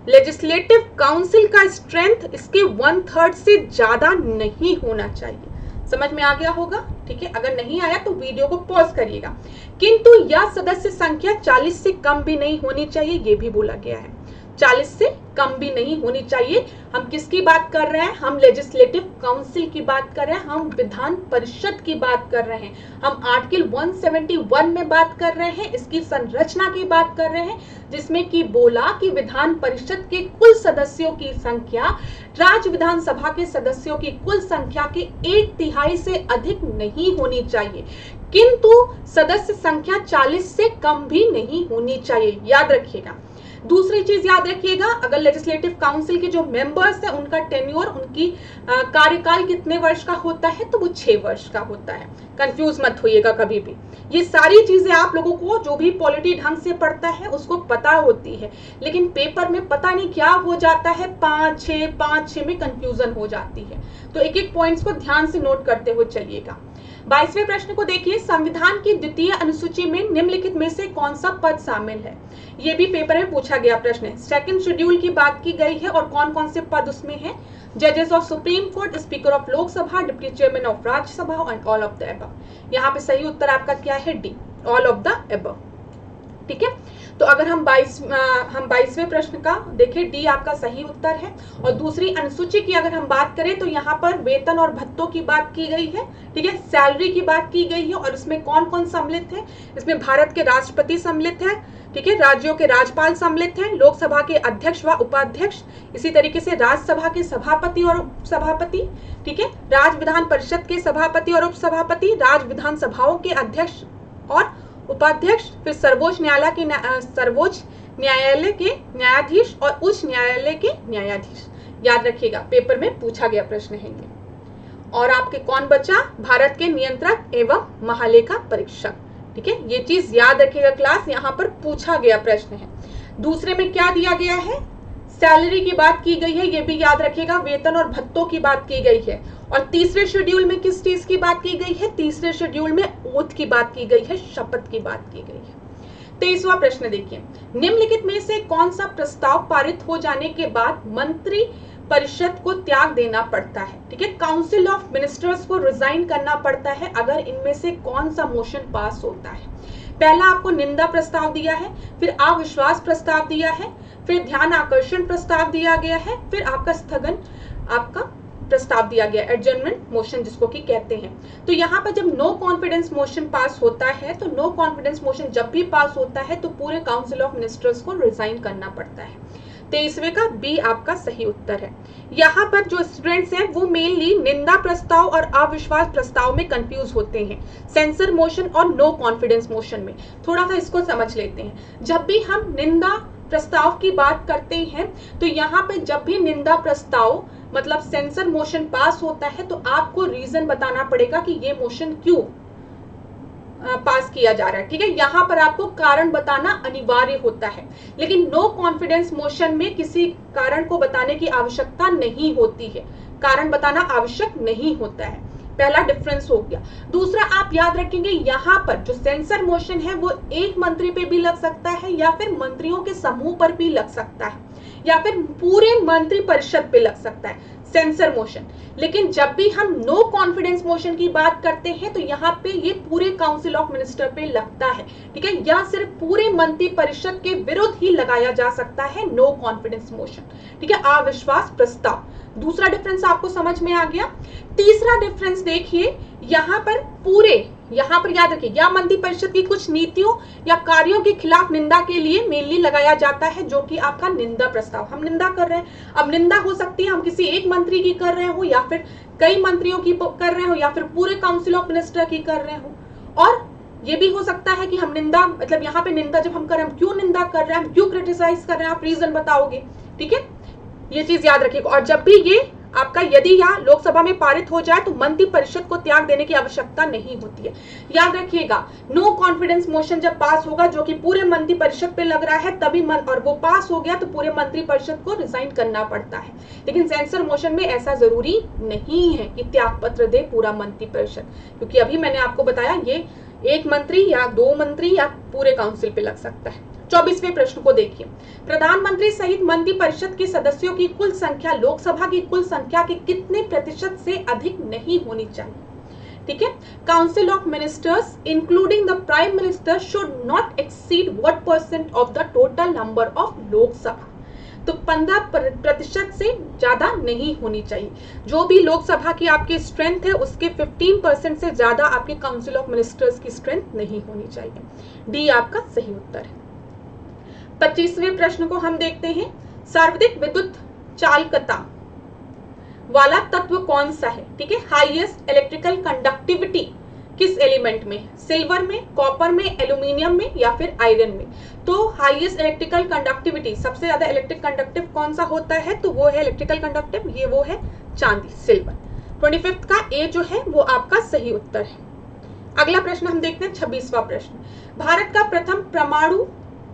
लेजिस्लेटिव काउंसिल का स्ट्रेंथ इसके 1/3 से ज्यादा नहीं होना चाहिए। समझ में आ गया होगा। ठीक है, अगर नहीं आया तो वीडियो को पॉज करिएगा। किंतु यह सदस्य संख्या 40 से कम भी नहीं होनी चाहिए, ये भी बोला गया है। 40 से कम भी नहीं होनी चाहिए। हम किसकी बात कर रहे हैं, हम लेजिस्लेटिव काउंसिल की बात कर रहे हैं, हम विधान परिषद की बात कर रहे हैं, हम आर्टिकल 171 में बात कर रहे हैं, इसकी संरचना की बात कर रहे हैं, जिसमें कि बोला कि विधान परिषद के कुल सदस्यों की संख्या राज्य विधानसभा के सदस्यों की कुल संख्या के 1/3 से अधिक नहीं होनी चाहिए, किंतु सदस्य संख्या 40 से कम भी नहीं होनी चाहिए। याद रखिएगा। दूसरी चीज याद रखिएगा, अगर लेजिस्लेटिव काउंसिल के जो मेंबर्स हैं उनका टेन्योर, उनकी कार्यकाल कितने वर्ष का होता है, तो वो 6 वर्ष का होता है। कंफ्यूज मत होइएगा कभी भी। ये सारी चीजें आप लोगों को जो भी पॉलिटी ढंग से पढ़ता है उसको पता होती है, लेकिन पेपर में पता नहीं क्या हो जाता है, 5-6 में कंफ्यूजन हो जाती है। तो एक एक पॉइंट्स को ध्यान से नोट करते हुए चलिएगा। 22वें प्रश्न को देखिए, संविधान की द्वितीय अनुसूची में निम्नलिखित में से कौन सा पद शामिल है। ये भी पेपर में पूछा गया प्रश्न है। सेकंड शेड्यूल की बात की गई है और कौन कौन से पद उसमें हैं, जजेस of supreme court, speaker of Lok Sabha, deputy chairman of Rajya Sabha and all of the above. यहाँ पे सही उत्तर आपका क्या है, D. All of the above. ठीक है, तो अगर हम 22वें प्रश्न का देखें, डी आपका सही उत्तर है। और दूसरी अनुसूची की अगर हम बात करें तो यहाँ पर वेतन और भत्तों की बात की गई है। ठीक है, सैलरी की बात की गई है और इसमें कौन कौन सम्मिलित है, इसमें भारत के राष्ट्रपति सम्मिलित है, ठीक है, राज्यों के राज्यपाल सम्मिलित हैं, लोकसभा के अध्यक्ष व उपाध्यक्ष, इसी तरीके से राज्यसभा के सभापति और उपसभापति, ठीक है, राज्य विधान परिषद के सभापति और उपसभापति, राज्य विधानसभाओं के अध्यक्ष और उपाध्यक्ष, फिर सर्वोच्च न्यायालय के न्यायाधीश और उच्च न्यायालय के न्यायाधीश। याद रखिएगा, पेपर में पूछा गया प्रश्न है ये। और आपके कौन बचा, भारत के नियंत्रक एवं महालेखा परीक्षक। ठीक है, ये चीज याद रखिएगा क्लास, यहाँ पर पूछा गया प्रश्न है। दूसरे में क्या दिया गया है, सैलरी की बात की गई है, ये भी याद रखिएगा, वेतन और भत्तों की बात की गई है। और तीसरे शेड्यूल में किस चीज की बात की गई है, तीसरे शेड्यूल में ओथ की बात की गई है, शपथ की बात की गई है। 23वां प्रश्न देखिए, निम्नलिखित में से कौन सा प्रस्ताव पारित हो जाने के बाद मंत्री परिषद को त्याग देना पड़ता है। ठीक है, काउंसिल ऑफ मिनिस्टर्स को रिजाइन करना पड़ता है अगर इनमें से कौन सा मोशन पास होता है। पहला आपको निंदा प्रस्ताव दिया है, फिर अविश्वास प्रस्ताव दिया है, फिर ध्यान आकर्षण प्रस्ताव दिया गया है, फिर आपका स्थगन आपका प्रस्ताव दिया गया, एडजर्नमेंट मोशन जिसको कि कहते हैं। तो यहाँ पर जब नो कॉन्फिडेंस मोशन पास होता है, तो नो कॉन्फिडेंस मोशन जब भी पास होता है तो पूरे काउंसिल ऑफ मिनिस्टर्स को रिजाइन करना पड़ता है। 23वें का बी आपका सही उत्तर है। यहाँ पर जो स्टूडेंट्स हैं वो मेनली निंदा प्रस्ताव और अविश्वास प्रस्ताव में कंफ्यूज होते हैं, सेंसर मोशन और नो कॉन्फिडेंस मोशन में। थोड़ा सा इसको समझ लेते हैं। जब भी हम निंदा प्रस्ताव की बात करते हैं तो यहाँ पे जब भी निंदा प्रस्ताव मतलब सेंसर मोशन पास होता है तो आपको रीजन बताना पड़ेगा कि ये मोशन क्यों पास किया जा रहा है। ठीक है, यहाँ पर आपको कारण बताना अनिवार्य होता है, लेकिन नो कॉन्फिडेंस मोशन में किसी कारण को बताने की आवश्यकता नहीं होती है, कारण बताना आवश्यक नहीं होता है। पहला डिफरेंस हो गया। दूसरा आप याद रखेंगे, यहाँ पर जो सेंसर मोशन है वो एक मंत्री पे भी लग सकता है या फिर मंत्रियों के समूह पर भी लग सकता है या फिर पूरे मंत्री परिषद पे लग सकता है सेंसर मोशन। लेकिन जब भी हम नो कॉन्फिडेंस मोशन की बात करते हैं तो यहाँ पे ये पूरे काउंसिल ऑफ मिनिस्टर पे लगता है। ठीक है, या सिर्फ पूरे मंत्री परिषद के विरुद्ध ही लगाया जा सकता है नो कॉन्फिडेंस मोशन। ठीक है, अविश्वास प्रस्ताव। दूसरा डिफरेंस आपको समझ में आ गया। तीसरा डिफरेंस देखिए, यहाँ पर याद रखिए, या मंत्री परिषद की कुछ नीतियों या कार्यों के खिलाफ निंदा के लिए मेनली लगाया जाता है, जो कि आपका निंदा प्रस्ताव। हम निंदा कर रहे हैं, अब निंदा हो सकती है हम किसी एक मंत्री की कर रहे हो या फिर कई मंत्रियों की कर रहे हो या फिर पूरे काउंसिल ऑफ मिनिस्टर की कर रहे हो। और ये भी हो सकता है कि हम निंदा मतलब यहाँ पे निंदा जब हम कर रहे हैं, हम क्यों निंदा कर रहे हैं, हम क्यों क्रिटिसाइज कर रहे हैं, आप रीजन बताओगे। ठीक है, ये चीज याद रखिएगा। और जब भी ये आपका यदि यहाँ लोकसभा में पारित हो जाए तो मंत्री परिषद को त्याग देने की आवश्यकता नहीं होती है। याद रखिएगा, नो कॉन्फिडेंस मोशन जब पास होगा जो कि पूरे मंत्री परिषद पे लग रहा है तभी और वो पास हो गया तो पूरे मंत्री परिषद को रिजाइन करना पड़ता है। लेकिन सेंसर मोशन में ऐसा जरूरी नहीं है कि त्याग पत्र दे पूरा मंत्री परिषद, क्योंकि अभी मैंने आपको बताया ये एक मंत्री या दो मंत्री या पूरे काउंसिल पे लग सकता है। 24वें प्रश्न को देखिए, प्रधानमंत्री सहित मंत्री परिषद के सदस्यों की कुल संख्या लोकसभा की कुल संख्या के कितने प्रतिशत से अधिक नहीं होनी चाहिए। ठीक है, council of ministers including the prime minister should not exceed what percent of the total number of Lok Sabha. तो 15% से ज्यादा नहीं होनी चाहिए। जो भी लोकसभा की आपकी स्ट्रेंथ है उसके 15% से ज्यादा आपके काउंसिल ऑफ मिनिस्टर्स की स्ट्रेंथ नहीं होनी चाहिए। डी आपका सही उत्तर है। 25वें प्रश्न को हम देखते हैं, सर्वाधिक विद्युत चालकता वाला तत्व कौन सा है। ठीक है, हाईएस्ट इलेक्ट्रिकल कंडक्टिविटी किस एलिमेंट में, सिल्वर में, कॉपर में, एल्यूमिनियम में या फिर आयरन में। तो हाईएस्ट इलेक्ट्रिकल कंडक्टिविटी, सबसे ज्यादा इलेक्ट्रिक कंडक्टिव कौन सा होता है, तो वो है इलेक्ट्रिकल कंडक्टिव, ये वो है चांदी, सिल्वर। 25 का ए जो है वो आपका सही उत्तर है। अगला प्रश्न हम देखते हैं, 26वां प्रश्न, भारत का प्रथम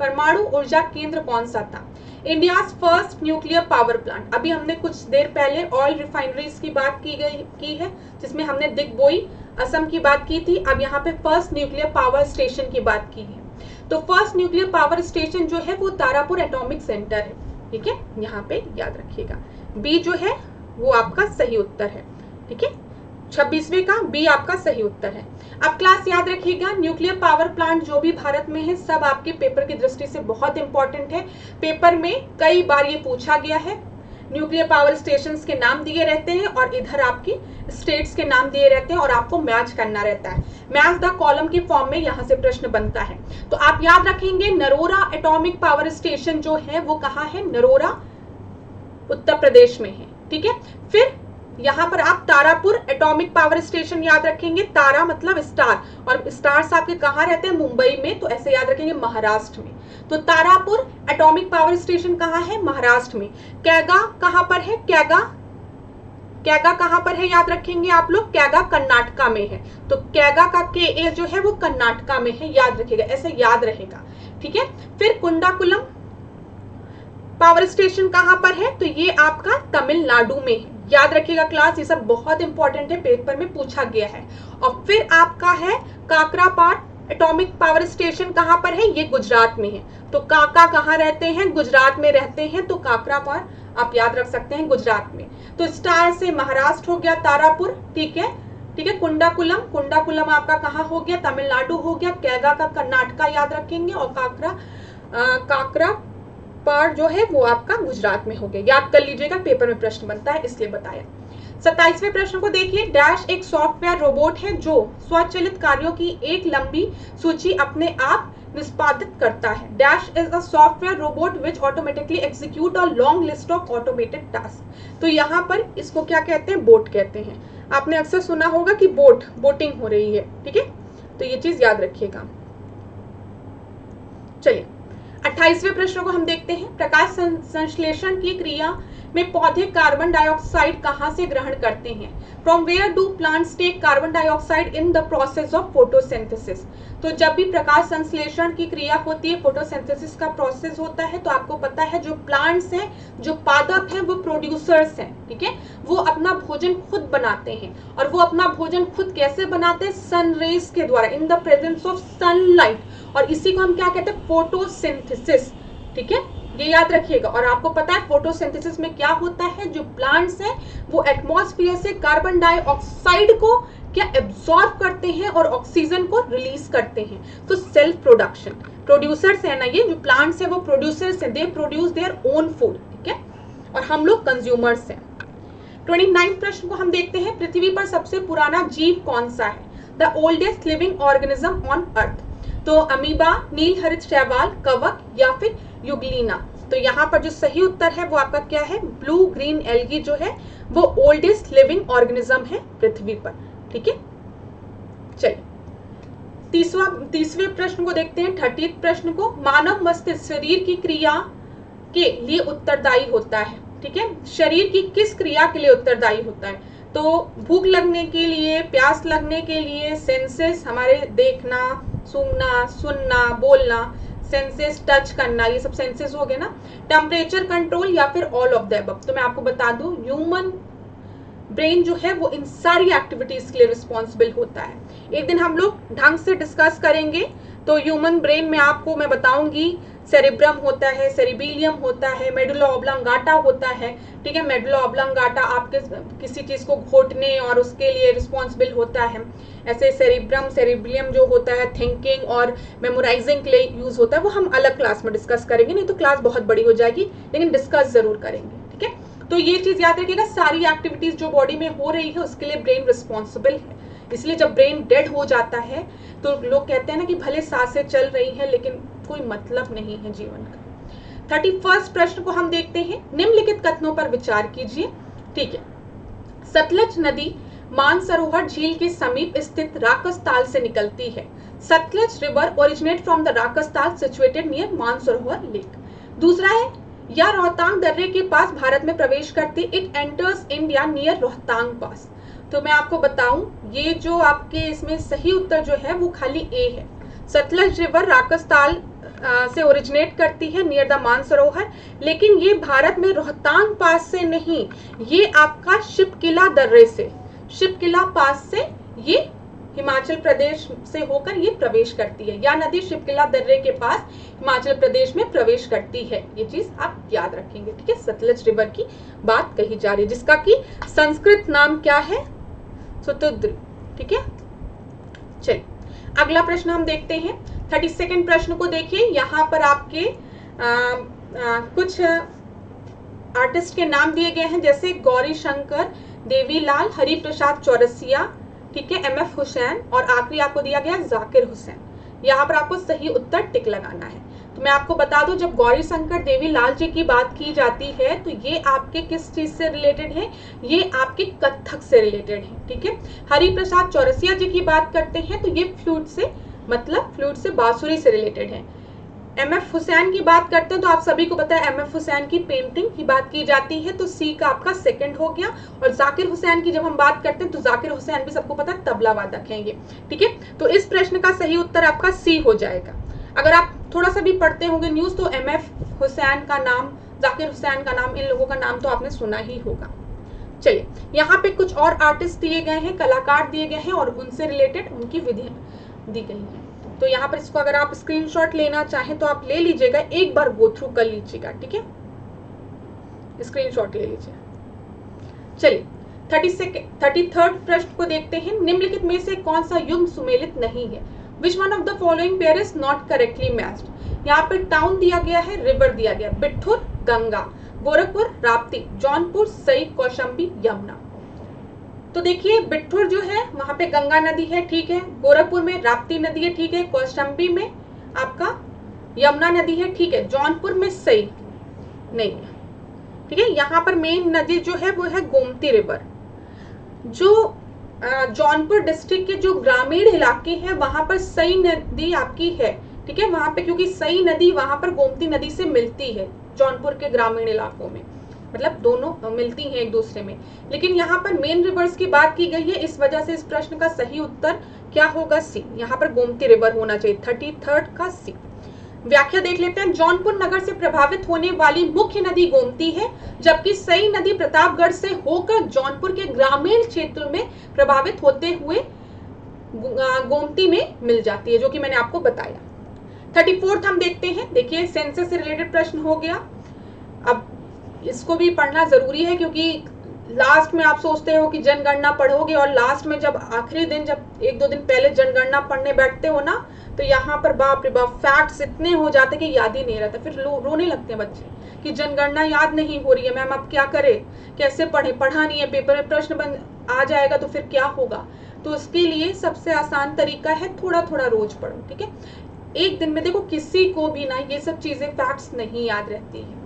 परमाणु ऊर्जा केंद्र कौन सा था। India's first nuclear power plant. अभी हमने कुछ देर पहले ऑयल रिफाइनरीज की बात की है, जिसमें हमने दिग्बोई असम की बात की थी। अब यहाँ पे फर्स्ट न्यूक्लियर पावर स्टेशन की बात की है। तो फर्स्ट न्यूक्लियर पावर स्टेशन जो है वो तारापुर एटॉमिक सेंटर है। ठीक है, यहाँ पे याद रखिएगा। बी जो है वो आपका सही उत्तर है। ठीक है, 26वें का बी आपका सही उत्तर है। अब क्लास याद रखिएगा, न्यूक्लियर पावर प्लांट जो भी भारत में है सब आपके पेपर की दृष्टि से बहुत इंपॉर्टेंट है। पेपर में कई बार ये पूछा गया है। न्यूक्लियर पावर स्टेशंस के नाम दिए रहते हैं और इधर आपकी स्टेट्स के नाम दिए रहते हैं और आपको मैच करना रहता है। मैच द कॉलम के फॉर्म में यहाँ से प्रश्न बनता है। तो आप याद रखेंगे नरोरा एटॉमिक पावर स्टेशन जो है वो कहाँ है, नरोरा उत्तर प्रदेश में है। ठीक है, फिर यहाँ पर आप तारापुर एटॉमिक पावर स्टेशन याद रखेंगे, तारा मतलब स्टार और स्टार्स आपके कहाँ रहते हैं, मुंबई में, तो ऐसे याद रखेंगे महाराष्ट्र में। तो तारापुर एटॉमिक पावर स्टेशन कहाँ है, महाराष्ट्र में। कैगा कहाँ पर है, कैगा, कैगा कहाँ पर है याद रखेंगे आप लोग, कैगा कर्नाटका में है। तो कैगा का के ए जो है वो कर्नाटका में है, याद रखिएगा, ऐसे याद रहेगा। ठीक है, फिर कुंडाकुलम पावर स्टेशन कहाँ पर है, तो ये आपका तमिलनाडु में है, याद रखिएगा क्लास, ये सब बहुत इंपॉर्टेंट है, पेपर में पूछा गया है। और फिर आपका है काकरापार एटॉमिक पावर स्टेशन कहाँ पर है, ये गुजरात में है। तो काका कहाँ रहते हैं, गुजरात में रहते हैं, तो काकरापार आप याद रख सकते हैं गुजरात में। तो स्टार से महाराष्ट्र हो गया तारापुर, ठीक है, ठीक है। कुंडाकुलम, कुंडाकुलम आपका कहाँ हो गया, तमिलनाडु हो गया। कैगा का कर्नाटका याद रखेंगे और काकरा पार जो है वो आपका गुजरात में हो गया, याद कर लीजिएगा, पेपर में प्रश्न बनता है इसलिए बताया। 27वें प्रश्न को देखिए, डैश एक सॉफ्टवेयर रोबोट है जो स्वचालित कार्यों की एक लंबी सूची अपने आप निष्पादित करता है। Dash is a software robot which automatically execute a long list of automated task. तो यहाँ पर इसको क्या कहते हैं, बोट कहते हैं। आपने अक्सर सुना होगा कि बोटिंग हो रही है, ठीक है, तो ये चीज याद रखिएगा। चलिए 28वें प्रश्न को हम देखते हैं, प्रकाश संश्लेषण की क्रिया में पौधे कार्बन डाइऑक्साइड कहां से ग्रहण करते हैं। From where do plants take carbon dioxide in the process of photosynthesis. तो जब भी प्रकाश संश्लेषण की क्रिया होती है, फोटोसिंथेसिस का प्रोसेस होता है, तो आपको पता है जो प्लांट्स हैं, जो पादप हैं, वो प्रोड्यूसर्स हैं, ठीक है, वो अपना भोजन खुद बनाते हैं। और वो अपना भोजन खुद कैसे बनाते हैं, सन रेज के द्वारा, in the presence of sunlight, और इसी को हम क्या कहते हैं, फोटोसिंथेसिस, ठीक है, ये याद रखिएगा। और आपको पता है फोटोसिंथेसिस में क्या होता है, जो प्लांट्स हैं वो एटमॉस्फेयर से कार्बन डाइऑक्साइड को क्या एब्जॉर्ब करते हैं और ऑक्सीजन को रिलीज करते हैं। तो सेल्फ प्रोडक्शन, प्रोड्यूसर्स है ना, ये जो प्लांट्स है वो प्रोड्यूसर्स हैं, they produce their own food, ठीक है, और हम लोग कंज्यूमर्स हैं। 29 प्रश्न को हम देखते हैं, पृथ्वी पर सबसे पुराना जीव कौन सा है, the oldest living organism on earth. तो अमीबा, नीलहरित शैवाल, कवक या फिर युगलीना। तो यहाँ पर जो सही उत्तर है वो आपका क्या है, ब्लू ग्रीन एल्गी जो है वो ओल्डेस्ट लिविंग ऑर्गेनिज्म है पृथ्वी पर, ठीक है। चलिए 30वें प्रश्न को देखते हैं, 30 प्रश्न को, मानव मस्तिष्क शरीर की क्रिया के लिए उत्तरदायी होता है, ठीक है, शरीर की किस क्रिया के लिए उत्तरदायी होता है। तो भूख लगने के लिए, प्यास लगने के लिए, सेंसेस हमारे देखना, सूंघना, सुनना, बोलना, सेंसेस टच करना, ये सब सेंसेस हो गए ना। टेम्परेचर कंट्रोल या फिर ऑल ऑफ द अबव। तो मैं आपको बता दूं, ह्यूमन ब्रेन जो है वो इन सारी एक्टिविटीज के लिए रिस्पॉन्सिबल होता है। एक दिन हम लोग ढंग से डिस्कस करेंगे। तो ह्यूमन ब्रेन में आपको मैं बताऊंगी, सेरिब्रम होता है, सेरिबिलियम होता है, मेडुला ऑब्लांगाटा होता है, ठीक है, मेडुला ऑब्लांगाटा आपके किसी चीज को घोटने और उसके लिए रिस्पॉन्सिबल होता है। ऐसे सेरिब्रम, सेरिबिलियम जो होता है थिंकिंग और मेमोराइजिंग के लिए यूज होता है, वो हम अलग क्लास में डिस्कस करेंगे, नहीं तो क्लास बहुत बड़ी हो जाएगी, लेकिन डिस्कस जरूर करेंगे, ठीक है। तो ये चीज याद रखिएगा, सारी एक्टिविटीज जो बॉडी में हो रही है उसके लिए ब्रेन रिस्पॉन्सिबल है। इसलिए जब ब्रेन डेड हो जाता है तो लोग कहते हैं ना कि भले सांसें चल रही हैं लेकिन कोई मतलब नहीं है जीवन का। 31 प्रश्न को हम देखते हैं, निम्नलिखित कथनों पर विचार कीजिए, ठीक है। सतलज नदी मानसरोवर झील के समीप स्थित राकसताल से निकलती है। Sutlej river originate from the Rakastal situated near Mansarovar lake. दूसरा है, या रोहतांग दर्रे के पास भारत में प्रवेश करती, it enters India near Rohtang pass. तो मैं आपको बताऊं, ये जो आपके इसमें सही उत्तर जो है वो खाली ए है। सतलज रिवर राकसताल से ओरिजिनेट करती है नियर द मानसरोवर, लेकिन ये भारत में रोहतांग पास से नहीं, ये आपका शिपकिला दर्रे से, शिपकिला पास से ये हिमाचल प्रदेश से होकर ये प्रवेश करती है। या नदी शिपकिला दर्रे के पास हिमाचल प्रदेश में प्रवेश करती है, ये चीज आप याद रखेंगे, ठीक है। सतलज रिवर की बात कही जा रही है, जिसका कि संस्कृत नाम क्या है, सुतुद्र, ठीक है। चलिए अगला प्रश्न हम देखते हैं। 32वें प्रश्न को देखिए। यहाँ पर आपके कुछ आर्टिस्ट के नाम दिए गए हैं, जैसे गौरी शंकर, देवीलाल, हरिप्रसाद चौरसिया, ठीक है, MF हुसैन, और आखिरी आपको दिया गया जाकिर हुसैन। यहाँ पर आपको सही उत्तर टिक लगाना है। तो मैं आपको बता दूं, जब गौरी शंकर देवीलाल जी की बात की जाती है तो ये आपके किस चीज से रिलेटेड है, ये आपके कथक से रिलेटेड है, ठीक है। हरिप्रसाद चौरसिया जी की बात करते हैं तो ये फ्लूट से, मतलब फ्लूट से, बांसुरी से रिलेटेड है। MF हुसैन की बात करते हैं तो आप सभी को पता है MF हुसैन की पेंटिंग की बात की जाती है, तो सी का आपका सेकंड हो गया। और जाकिर हुसैन की जब हम बात करते हैं तो जाकिर हुसैन भी सबको पता है तबला वादक हैं ये, ठीक है। तो इस प्रश्न का सही उत्तर आपका सी हो जाएगा। अगर आप थोड़ा सा भी पढ़ते होंगे न्यूज तो MF हुसैन का नाम, जाकिर हुसैन का नाम, इन लोगों का नाम तो आपने सुना ही होगा। चलिए यहाँ पे कुछ और आर्टिस्ट दिए गए हैं, कलाकार दिए गए हैं, और उनसे रिलेटेड उनकी विधियां दी गई हैं। तो यहाँ पर इसको अगर आप स्क्रीनशॉट लेना चाहें तो आप ले लीजिएगा, एक बार गो थ्रू कर लीजिएगा, ठीक है, स्क्रीनशॉट ले लीजिए। चलिए 33rd प्रश्न को देखते हैं। निम्नलिखित में से कौन सा युग्म सुमेलित नहीं है? Which one of the following pair is not correctly matched? यहाँ पर टाउन दिया गया है, रिवर दिया गया, बिठुर गंगा, गोरखपुर राप्ती, जौनपुर सई, कौशाम्बी यमुना। तो देखिए बिठुर जो है वहां पे गंगा नदी है, ठीक है, गोरखपुर में राप्ती नदी है, ठीक है, कौशाम्बी में आपका यमुना नदी है, ठीक है, जौनपुर में सई नहीं है, ठीक है। यहाँ पर मेन नदी जो है वो है गोमती रिवर। जो जौनपुर डिस्ट्रिक्ट के जो ग्रामीण इलाके हैं वहां पर सई नदी आपकी है, ठीक है, वहां पे क्योंकि सई नदी वहां पर गोमती नदी से मिलती है, जौनपुर के ग्रामीण इलाकों में, मतलब दोनों मिलती हैं एक दूसरे में। लेकिन यहाँ पर मेन रिवर्स की बात की गई है, इस वजह से इस प्रश्न का सही उत्तर क्या होगा? सी। यहाँ पर गोमती रिवर होना चाहिए, 33rd का सी। व्याख्या देख लेते हैं। जौनपुर नगर से प्रभावित होने वाली मुख्य नदी गोमती है, जबकि सई नदी प्रतापगढ़ से होकर जौनपुर के ग्रामीण क्षेत्र में प्रभावित होते हुए गोमती में मिल जाती है, जो कि मैंने आपको बताया। 34th हम देखते हैं। देखिए सेंसस से रिलेटेड प्रश्न हो गया। अब इसको भी पढ़ना जरूरी है, क्योंकि लास्ट में आप सोचते हो कि जनगणना पढ़ोगे और लास्ट में जब आखिरी दिन, जब 1-2 दिन पहले जनगणना पढ़ने बैठते हो ना, तो यहाँ पर बाप रे बाप फैक्ट्स इतने हो जाते कि याद ही नहीं रहता। फिर रोने लगते हैं बच्चे कि जनगणना याद नहीं हो रही है मैम, अब क्या करें, कैसे पढ़े, पढ़ा नहीं है, पेपर में प्रश्न बन आ जाएगा तो फिर क्या होगा। तो उसके लिए सबसे आसान तरीका है थोड़ा थोड़ा रोज पढ़ो, ठीक है। एक दिन में देखो किसी को भी ना ये सब चीजें फैक्ट्स नहीं याद रहती है।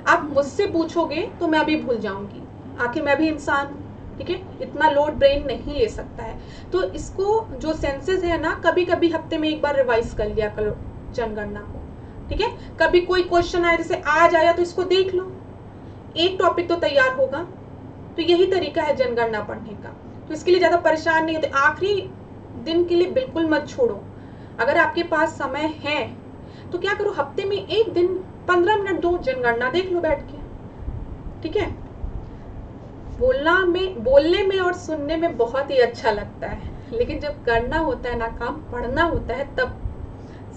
आप मुझसे पूछोगे तो मैं अभी भूल जाऊंगी, आखिर मैं भी इंसान हूँ, ठीक है, इतना लोड ब्रेन नहीं ले सकता है। तो इसको जो सेंसेस है ना, कभी कभी हफ्ते में एक बार रिवाइज कर लिया करो जनगणना को, ठीक है। कभी कोई क्वेश्चन आया, जैसे आज आया तो इसको देख लो, एक टॉपिक तो तैयार होगा। तो यही तरीका है जनगणना पढ़ने का। तो इसके लिए ज्यादा परेशान नहीं होते। आखिरी दिन के लिए बिल्कुल मत छोड़ो। अगर आपके पास समय है तो क्या करो, हफ्ते में एक दिन 15 मिनट दो, जनगणना देख लो बैठ के, ठीक है। बोलने में और सुनने में बहुत ही अच्छा लगता है, लेकिन जब करना होता है ना, काम पढ़ना होता है, तब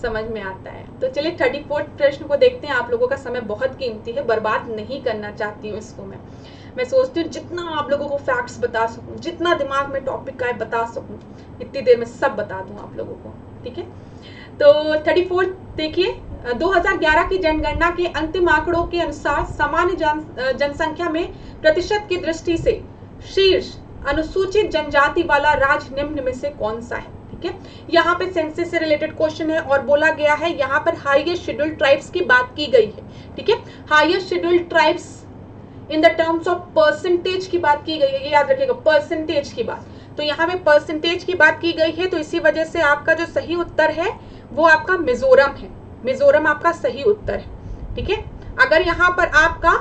समझ में आता है। तो चलिए 34th प्रश्न को देखते हैं। आप लोगों का समय बहुत कीमती है, बर्बाद नहीं करना चाहती हूँ इसको। मैं सोचती हूँ जितना आप लोगों को फैक्ट्स बता सकूँ, जितना दिमाग में टॉपिक का है बता सकूँ, इतनी देर में सब बता दूँ आप लोगों को, ठीक है। तो 34 देखिए, 2011 की जनगणना के अंतिम आंकड़ों के अनुसार सामान्य जनसंख्या में प्रतिशत की दृष्टि से शीर्ष अनुसूचित जनजाति वाला राज्य निम्न में से कौन सा है, ठीक है। यहाँ पे सेंसस से रिलेटेड क्वेश्चन है और बोला गया है यहाँ पर हाईएस्ट शेड्यूल्ड ट्राइब्स की बात की गई है, ठीक है। Highest scheduled tribes in the terms of percentage की बात की गई है, ये याद रखिएगा, परसेंटेज की बात। तो यहाँ पे परसेंटेज की बात की गई है, तो इसी वजह से आपका जो सही उत्तर है वो आपका मिजोरम है। मिजोरम आपका सही उत्तर है, ठीक है। अगर यहाँ पर आपका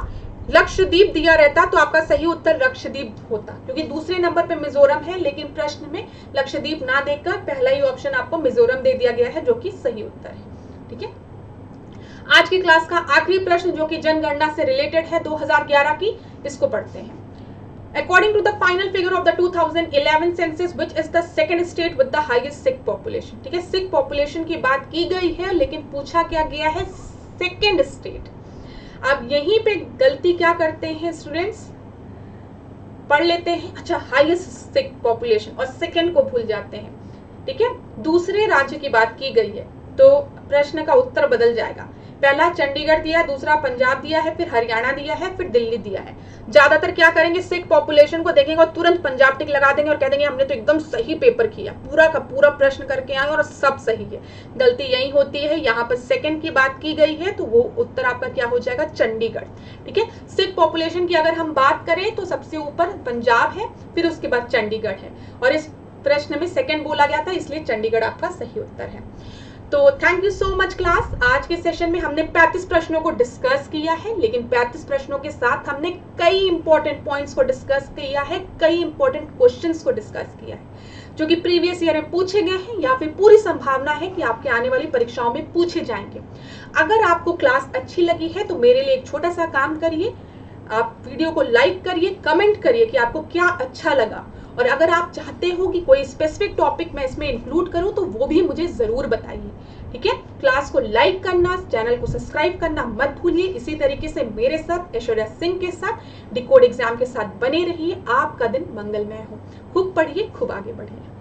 लक्षद्वीप दिया रहता तो आपका सही उत्तर लक्षद्वीप होता, क्योंकि दूसरे नंबर पे मिजोरम है, लेकिन प्रश्न में लक्षद्वीप ना देकर पहला ही ऑप्शन आपको मिजोरम दे दिया गया है, जो कि सही उत्तर है, ठीक है। आज की क्लास का आखिरी प्रश्न जो कि जनगणना से रिलेटेड है 2011 की, इसको पढ़ते हैं। According to the final figure of the 2011 census, which is the second state with the highest Sikh population, ठीक है। सिख पॉपुलेशन की बात की गई है, लेकिन पूछा क्या गया है, सेकेंड स्टेट। अब यहीं पे गलती क्या करते हैं स्टूडेंट्स, पढ़ लेते हैं। अच्छा, हाईएस्ट सिख पॉपुलेशन और सेकंड को भूल जाते हैं। ठीक है, दूसरे राज्य की बात की गई है तो प्रश्न का उत्तर बदल जाएगा। पहला चंडीगढ़ दिया है, दूसरा पंजाब दिया है, फिर हरियाणा दिया है, फिर दिल्ली दिया है। ज्यादातर क्या करेंगे, सिख पॉपुलेशन को देखेंगे और तुरंत पंजाब टिक लगा देंगे और कह देंगे हमने तो एकदम सही पेपर किया, पूरा का पूरा प्रश्न करके आए और सब सही है। गलती यही होती है, यहाँ पर सेकंड की बात की गई है तो वो उत्तर आपका क्या हो जाएगा, चंडीगढ़। ठीक है, सिख पॉपुलेशन की अगर हम बात करें तो सबसे ऊपर पंजाब है, फिर उसके बाद चंडीगढ़ है और इस प्रश्न में सेकंड बोला गया था, इसलिए चंडीगढ़ आपका सही उत्तर है। तो thank you so much class. आज के सेशन में हमने 35 प्रश्नों को डिस्कस किया है, लेकिन 35 प्रश्नों के साथ हमने कई इंपॉर्टेंट पॉइंट्स को डिस्कस किया है, कई इंपॉर्टेंट क्वेश्चंस को डिस्कस किया है जो कि प्रीवियस ईयर में पूछे गए हैं या फिर पूरी संभावना है कि आपके आने वाली परीक्षाओं में पूछे जाएंगे। अगर आपको क्लास अच्छी लगी है तो मेरे लिए एक छोटा सा काम करिए, आप वीडियो को लाइक करिए, कमेंट करिए कि आपको क्या अच्छा लगा, और अगर आप चाहते हो कि कोई स्पेसिफिक टॉपिक मैं इसमें इंक्लूड करूं तो वो भी मुझे जरूर बताइए। ठीक है, क्लास को लाइक करना, चैनल को सब्सक्राइब करना मत भूलिए। इसी तरीके से मेरे साथ ऐश्वर्या सिंह के साथ डिकोड एग्जाम के साथ बने रहिए। आपका दिन मंगलमय हो। खूब पढ़िए, खूब आगे बढ़िए।